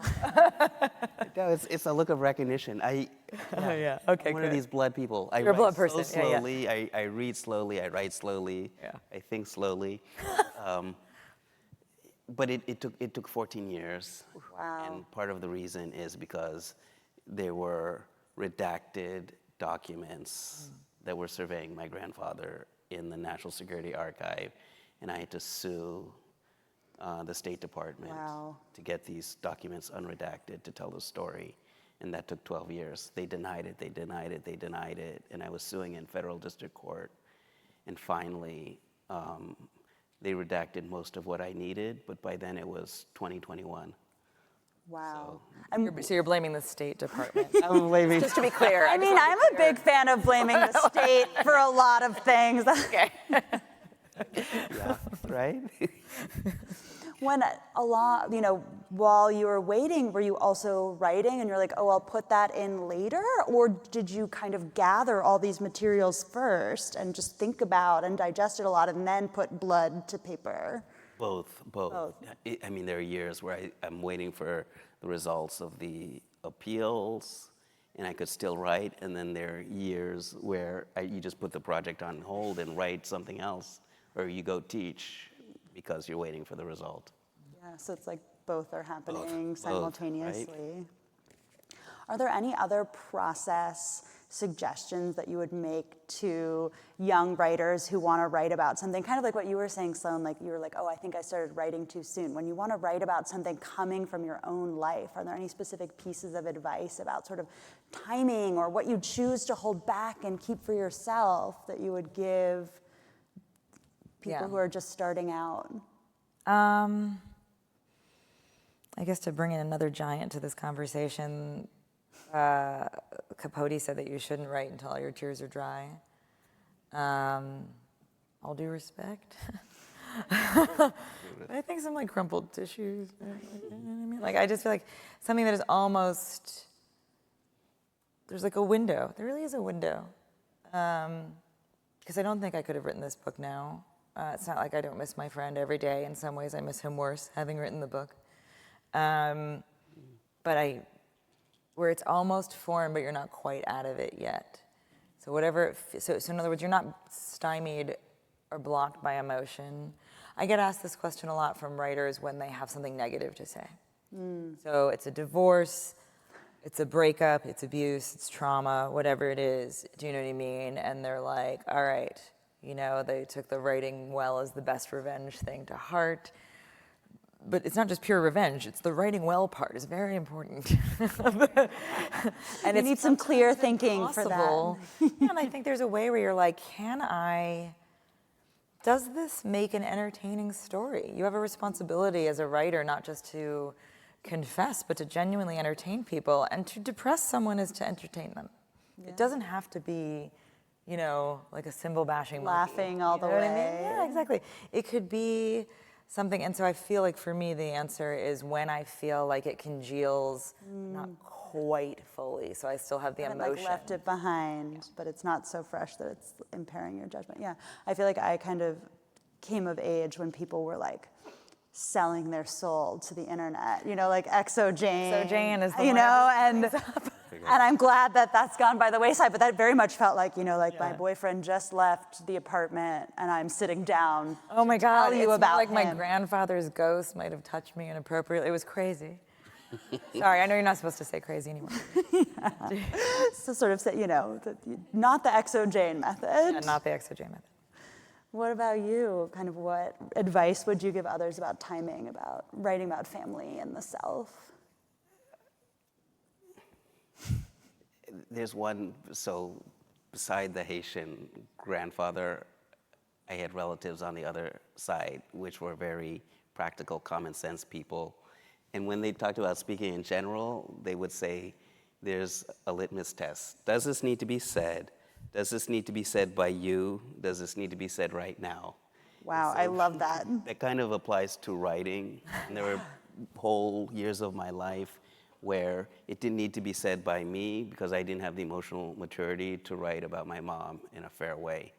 No, it's a look of recognition. Okay, I'm one of these blood people. I You're a write blood so person. slowly. I read slowly. I write slowly. Yeah. I think slowly. But it took 14 years. Wow. And part of the reason is because there were redacted documents that were surveying my grandfather in the National Security Archive, and I had to sue the State Department to get these documents unredacted to tell the story, and that took 12 years. They denied it, and I was suing in federal district court, and finally they redacted most of what I needed, but by then it was 2021. Wow. So you're blaming the State Department. I'm blaming. Just to be clear. I'm a big fan of blaming the state for a lot of things. Okay. Yeah, right? When while you were waiting, were you also writing and you're like, oh, I'll put that in later? Or did you kind of gather all these materials first and just think about and digest it a lot and then put blood to paper? Both. I mean, there are years where I'm waiting for the results of the appeals, and I could still write, and then there are years where you just put the project on hold and write something else, or you go teach because you're waiting for the result. Yeah, so it's like both are happening Both, simultaneously. right? Are there any other process suggestions that you would make to young writers who want to write about something, kind of like what you were saying, Sloane, like you were like, oh, I think I started writing too soon. When you want to write about something coming from your own life, are there any specific pieces of advice about sort of timing or what you choose to hold back and keep for yourself that you would give people who are just starting out? I guess to bring in another giant to this conversation, Capote said that you shouldn't write until all your tears are dry. All due respect. But I think some like crumpled tissues, you know what I mean? Like I just feel like something that is almost, there's like a window. There really is a window. Because I don't think I could have written this book now. It's not like I don't miss my friend every day. In some ways, I miss him worse, having written the book. But where it's almost formed, but you're not quite out of it yet. So whatever, so in other words, you're not stymied or blocked by emotion. I get asked this question a lot from writers when they have something negative to say. So it's a divorce, it's a breakup, it's abuse, it's trauma, whatever it is, do you know what I mean? And they're like, all right, they took the writing well as the best revenge thing to heart. but it's not just pure revenge. It's the writing well part is very important. And You need some clear thinking for that. Yeah, and I think there's a way where you're like, does this make an entertaining story? You have a responsibility as a writer, not just to confess, but to genuinely entertain people. And to depress someone is to entertain them. Yeah. It doesn't have to be, like a cymbal bashing laughing monkey, all the way. What I mean? Yeah, exactly. It could be something, and so I feel like for me the answer is when I feel like it congeals not quite fully, so I still have the emotion. Like left it behind, but it's not so fresh that it's impairing your judgment. Yeah, I feel like I kind of came of age when people were like selling their soul to the internet, like Exo Jane. Exo Jane is the one and I'm glad that that's gone by the wayside, but that very much felt like, my boyfriend just left the apartment and I'm sitting down. Oh my God, tell you about like him. My grandfather's ghost might have touched me inappropriately. It was crazy. Sorry, I know you're not supposed to say crazy anymore. So sort of say, not the Exo Jane method. Yeah, not the Exo Jane method. What about you? Kind of what advice would you give others about timing, about writing about family and the self? There's one, so beside the Haitian grandfather, I had relatives on the other side, which were very practical, common sense people. And when they talked about speaking in general, they would say, there's a litmus test. Does this need to be said? Does this need to be said by you? Does this need to be said right now? Wow, I love that. That kind of applies to writing. And there were whole years of my life where it didn't need to be said by me because I didn't have the emotional maturity to write about my mom in a fair way.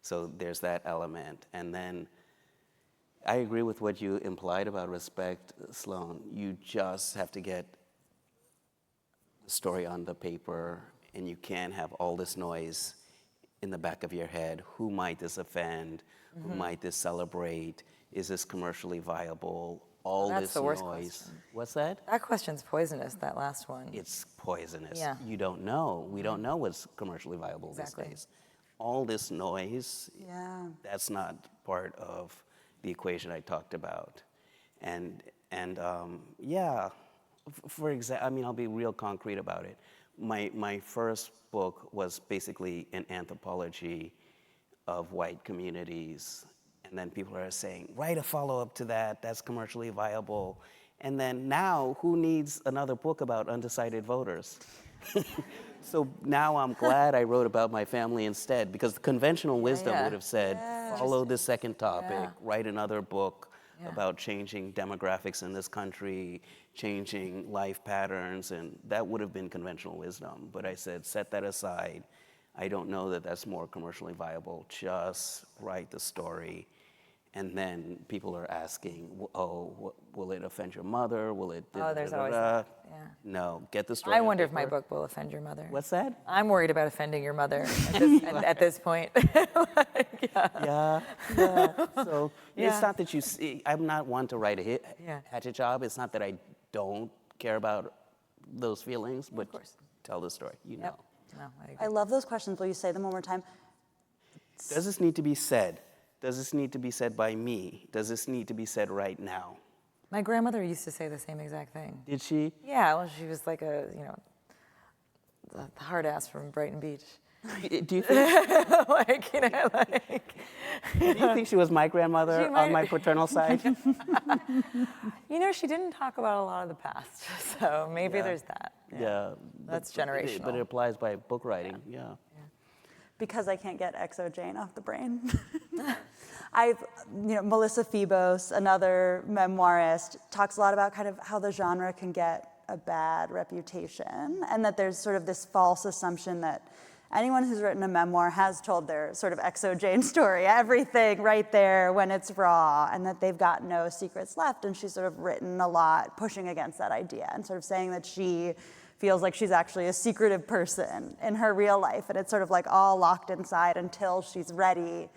So there's that element. And then I agree with what you implied about respect, Sloane. You just have to get the story on the paper, and you can't have all this noise in the back of your head. Who might this offend? Mm-hmm. Who might this celebrate? Is this commercially viable? All That's this the worst noise. question. What's that? That question's poisonous, that last one. It's poisonous. Yeah. You don't know. We don't know what's commercially viable Exactly. these days. All this noise, that's not part of the equation I talked about. For example, I'll be real concrete about it. My first book was basically an anthropology of white communities. And then people are saying, write a follow-up to that, that's commercially viable. And then now, who needs another book about undecided voters? So now I'm glad I wrote about my family instead, because the conventional wisdom would have said, follow this second topic, write another book about changing demographics in this country, changing life patterns, and that would have been conventional wisdom. But I said, set that aside. I don't know that that's more commercially viable. Just write the story. And then people are asking, will it offend your mother? Will it? There's always that. Yeah. No, get the story. I wonder if my book will offend your mother. What's that? I'm worried about offending your mother at this point. So it's not that you see, I'm not one to write a hatchet job. It's not that I don't care about those feelings, but tell the story, know. No, I love those questions. Will you say them one more time? Does this need to be said? Does this need to be said by me? Does this need to be said right now? My grandmother used to say the same exact thing. Did she? Yeah, well, she was like the hard ass from Brighton Beach. Do you think? Do you think she was my grandmother on my paternal side? She didn't talk about a lot of the past, so maybe there's that. Yeah. That's generational. But it applies by book writing, Because I can't get Exo Jane off the brain. Melissa Phoebos, another memoirist, talks a lot about kind of how the genre can get a bad reputation, and that there's sort of this false assumption that anyone who's written a memoir has told their sort of Exo Jane story, everything right there when it's raw, and that they've got no secrets left. And she's sort of written a lot pushing against that idea and sort of saying that she feels like she's actually a secretive person in her real life, and it's sort of like all locked inside until she's ready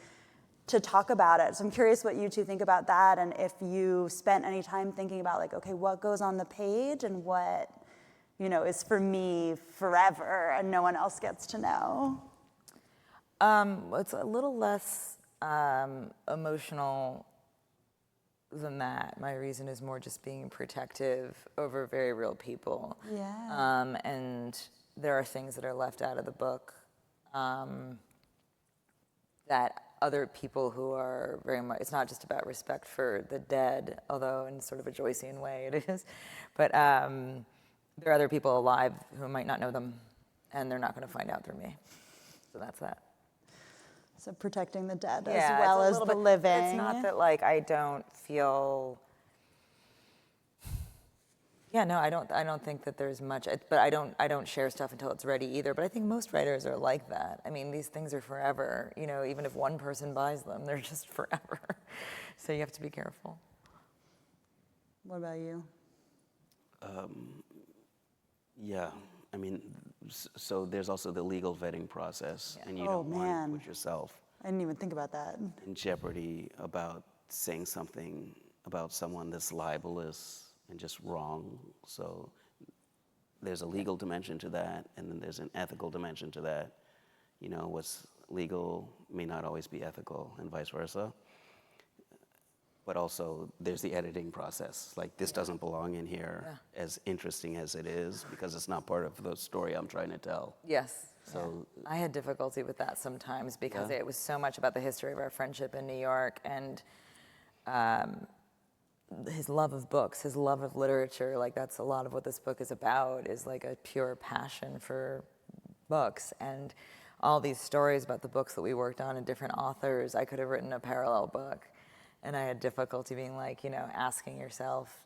to talk about it. So I'm curious what you two think about that, and if you spent any time thinking about like, okay, what goes on the page and what, is for me forever and no one else gets to know? It's a little less emotional than that. My reason is more just being protective over very real people. Yeah. And there are things that are left out of the book that other people who are very much, it's not just about respect for the dead, although in sort of a Joycean way it is, but there are other people alive who might not know them, and they're not going to find out through me. So that's that. So protecting the dead Yeah, as well it's a as little the bit, living. It's not that like I don't feel. Yeah, no, I don't think that there's much, but I don't share stuff until it's ready either. But I think most writers are like that. I mean, these things are forever. You know, even if one person buys them, they're just forever. So you have to be careful. What about you? Yeah, I mean, so there's also the legal vetting process, and you Oh, don't want man. to put yourself I didn't even think about that. in jeopardy about saying something about someone that's libelous and just wrong. So there's a legal dimension to that, and then there's an ethical dimension to that. You know, what's legal may not always be ethical, and vice versa. But also, there's the editing process. Like, this doesn't belong in here, as interesting as it is, because it's not part of the story I'm trying to tell. Yes. So- yeah. I had difficulty with that sometimes because Yeah. it was so much about the history of our friendship in New York and his love of books, his love of literature. Like, that's a lot of what this book is about, is like a pure passion for books. And all these stories about the books that we worked on and different authors, I could have written a parallel book. And I had difficulty being like, you know, asking yourself,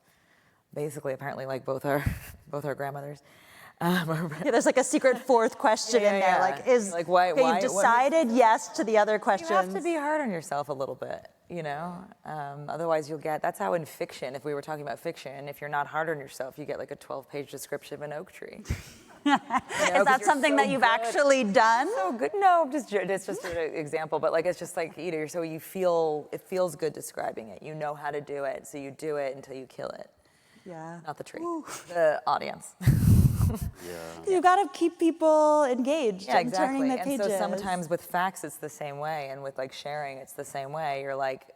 basically, apparently, like both our grandmothers. Yeah, there's like a secret fourth question in there. Yeah. Like, is Like, why- okay, why- you've what decided yes to the other questions. You have to be hard on yourself a little bit, you know? Otherwise, you'll get, that's how in fiction, if we were talking about fiction, if you're not hard on yourself, you get like a 12-page description of an oak tree. Is that something that you've actually done? So good. No, it's just an example, but like it's just like so it feels good describing it. You know how to do it, so you do it until you kill it. Yeah. Not the tree, the audience. You've got to keep people engaged Yeah, and turning the exactly. pages. And so sometimes with facts, it's the same way, and with like sharing, it's the same way. You're like,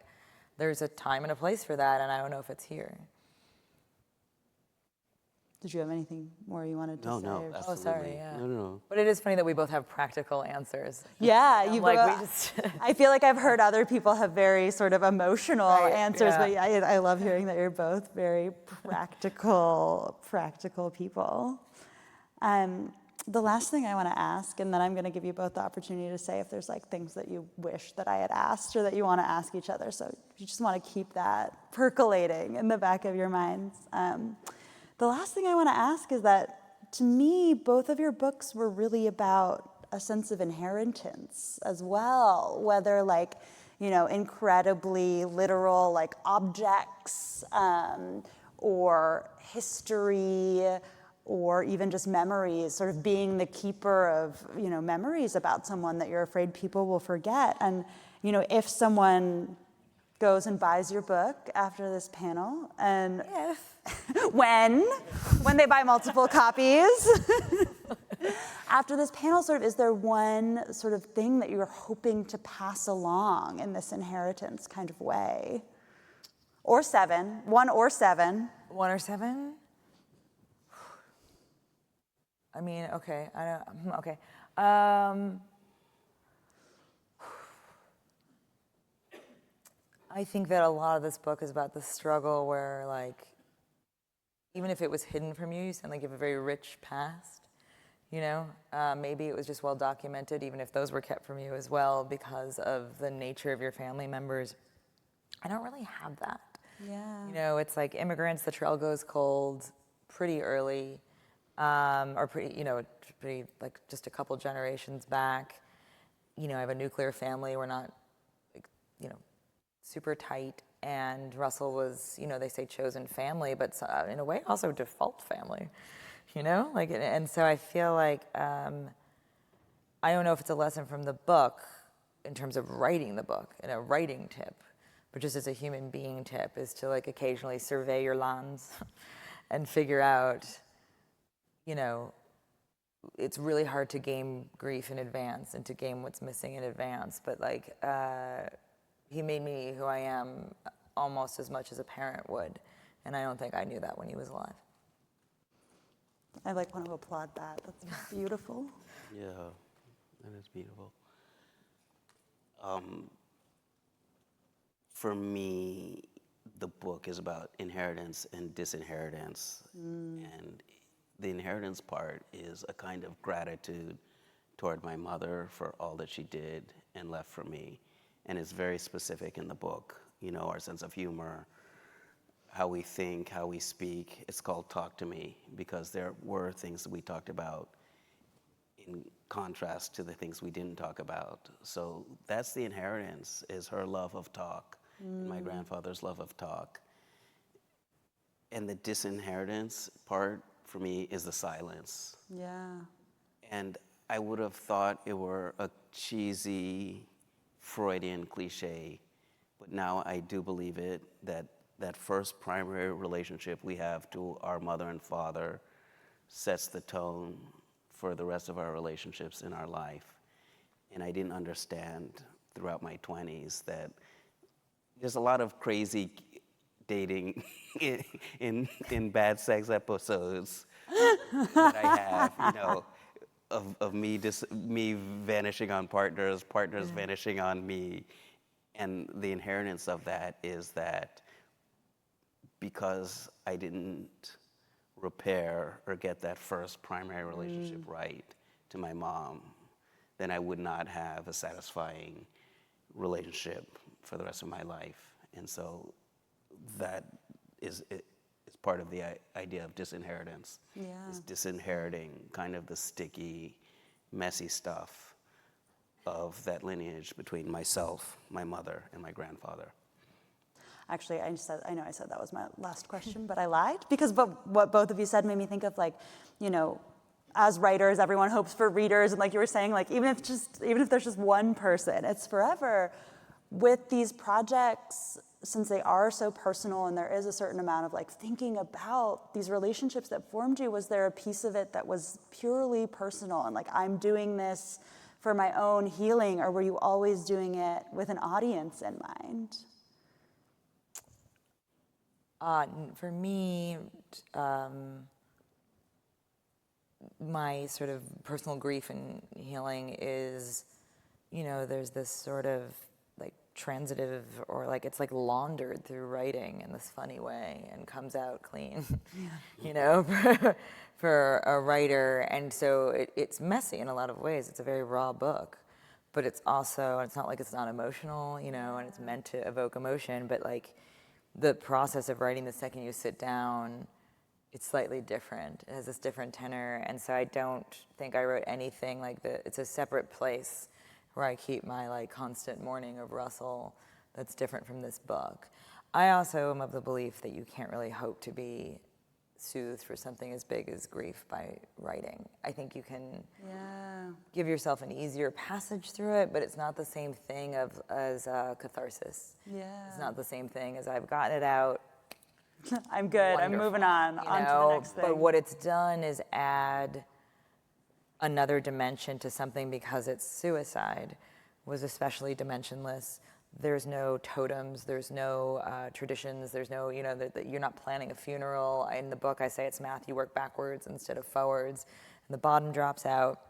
there's a time and a place for that, and I don't know if it's here. Did you have anything more you wanted to say? No, or- absolutely. Oh, sorry, yeah. No. But it is funny that we both have practical answers. Yeah, you like, both- we just I feel like I've heard other people have very sort of emotional Right, answers, yeah. but I love hearing that you're both very practical people. The last thing I want to ask, and then I'm going to give you both the opportunity to say if there's like things that you wish that I had asked or that you want to ask each other. So you just want to keep that percolating in the back of your minds. The last thing I want to ask is that, to me, both of your books were really about a sense of inheritance as well, whether like, you know, incredibly literal like objects or history or even just memories, sort of being the keeper of, you know, memories about someone that you're afraid people will forget. And, you know, if someone goes and buys your book after this panel, and when they buy multiple copies, after this panel, sort of, is there one sort of thing that you're hoping to pass along in this inheritance kind of way? Or seven, one or seven. One or seven? I mean, okay, okay. I think that a lot of this book is about the struggle where, like, even if it was hidden from you, you suddenly give a very rich past, you know? Maybe it was just well documented, even if those were kept from you as well because of the nature of your family members. I don't really have that. Yeah. You know, it's like immigrants, the trail goes cold pretty early, or pretty, like just a couple generations back. You know, I have a nuclear family. We're not, super tight. And Russell was, they say chosen family, but in a way also default family, Like, and so I feel like, I don't know if it's a lesson from the book in terms of writing the book, and a writing tip, but just as a human being tip is to like occasionally survey your lands and figure out, it's really hard to game grief in advance and to game what's missing in advance, but like, he made me who I am almost as much as a parent would. And I don't think I knew that when he was alive. I want to applaud that. That's beautiful. Yeah, that is beautiful. For me, the book is about inheritance and disinheritance. And the inheritance part is a kind of gratitude toward my mother for all that she did and left for me. And it's very specific in the book, our sense of humor, how we think, how we speak. It's called Talk to Me because there were things that we talked about in contrast to the things we didn't talk about. So that's the inheritance, is her love of talk, and my grandfather's love of talk. And the disinheritance part for me is the silence. Yeah. And I would have thought it were a cheesy Freudian cliche, but now I do believe it, that first primary relationship we have to our mother and father sets the tone for the rest of our relationships in our life. And I didn't understand throughout my 20s that there's a lot of crazy dating in bad sex episodes that I have, of me vanishing on partners vanishing on me. And the inheritance of that is that because I didn't repair or get that first primary relationship right to my mom, then I would not have a satisfying relationship for the rest of my life. And so that is part of the idea of disinheritance. Yeah. Is disinheriting kind of the sticky, messy stuff of that lineage between myself, my mother, and my grandfather. Actually, I know I said that was my last question, but I lied because what both of you said made me think of as writers, everyone hopes for readers, and like you were saying, even if there's just one person, it's forever. With these projects, since they are so personal and there is a certain amount of thinking about these relationships that formed you, was there a piece of it that was purely personal and I'm doing this for my own healing, or were you always doing it with an audience in mind? For me, my sort of personal grief and healing is, there's this sort of transitive, or it's laundered through writing in this funny way and comes out clean, for a writer. And so it's messy in a lot of ways. It's a very raw book, but it's also, it's not like it's not emotional, and it's meant to evoke emotion, but the process of writing, the second you sit down, it's slightly different. It has this different tenor. And so I don't think I wrote anything it's a separate place where I keep my constant mourning of Russell that's different from this book. I also am of the belief that you can't really hope to be soothed for something as big as grief by writing. I think you can give yourself an easier passage through it, but it's not the same thing as catharsis. Yeah. It's not the same thing as I've gotten it out. I'm good. Wonderful. I'm moving on to the next thing. But what it's done is add another dimension to something because it's suicide was especially dimensionless. There's no totems, there's no traditions, there's no, you're not planning a funeral. In the book, I say it's math, you work backwards instead of forwards. And the bottom drops out.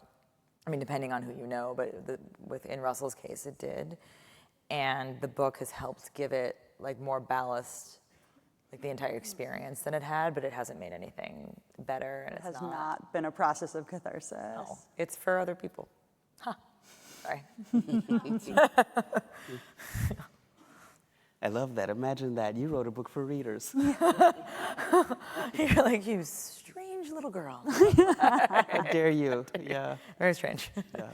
I mean, depending on who you know, but in Russell's case, it did. And the book has helped give it more ballast, the entire experience than it had, but it hasn't made anything better. And it has not been a process of catharsis. No, it's for other people. Huh. Sorry. I love that. Imagine that. You wrote a book for readers. You're you strange little girl. How dare you? Yeah. Very strange. Yeah.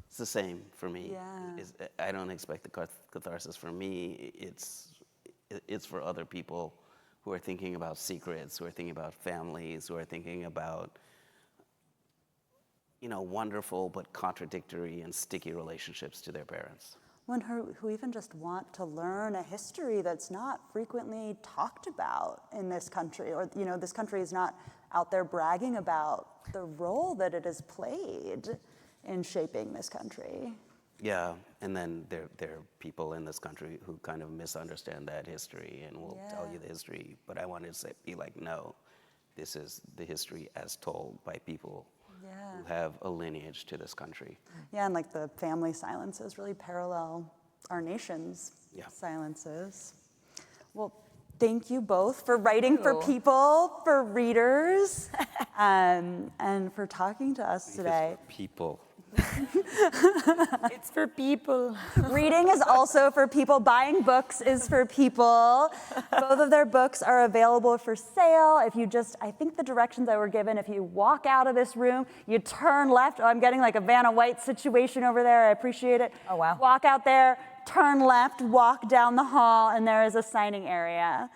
It's the same for me. Yeah. I don't expect the catharsis from me. It's for other people who are thinking about secrets, who are thinking about families, who are thinking about, wonderful but contradictory and sticky relationships to their parents. One who even just want to learn a history that's not frequently talked about in this country, or this country is not out there bragging about the role that it has played in shaping this country. Yeah, and then there are people in this country who kind of misunderstand that history and will tell you the history. But I wanted to be like, no, this is the history as told by people who have a lineage to this country. Yeah, and like the family silences really parallel our nation's silences. Well, thank you both for writing for people, for readers, and for talking to us today. People. It's for people. Reading is also for people. Buying books is for people. Both of their books are available for sale. If you just, I think the directions I were given, if you walk out of this room, you turn left. Oh, I'm getting like a Vanna White situation over there. I appreciate it. Oh, wow. Walk out there, turn left, walk down the hall, and there is a signing area.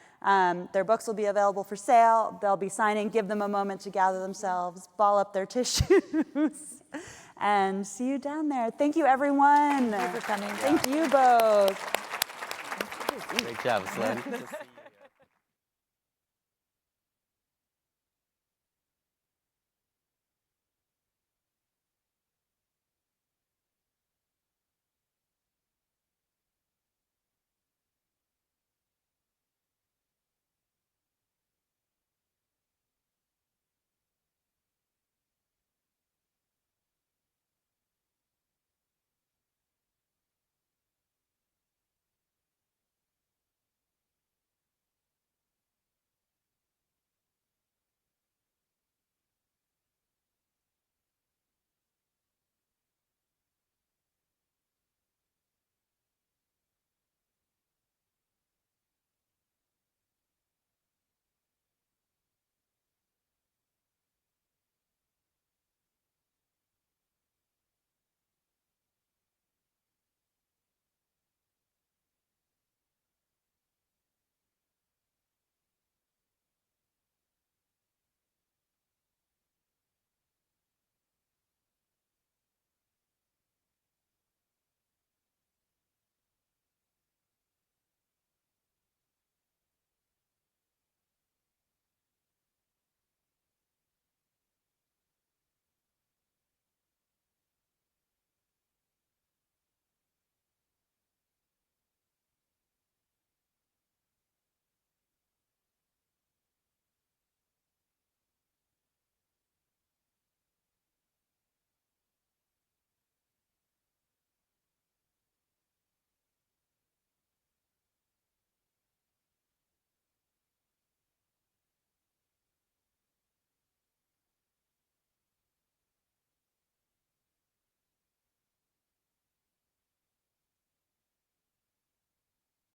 Their books will be available for sale. They'll be signing. Give them a moment to gather themselves, ball up their tissues. And see you down there. Thank you, everyone. Thank you for coming. Thank you both. Great job, Sloane.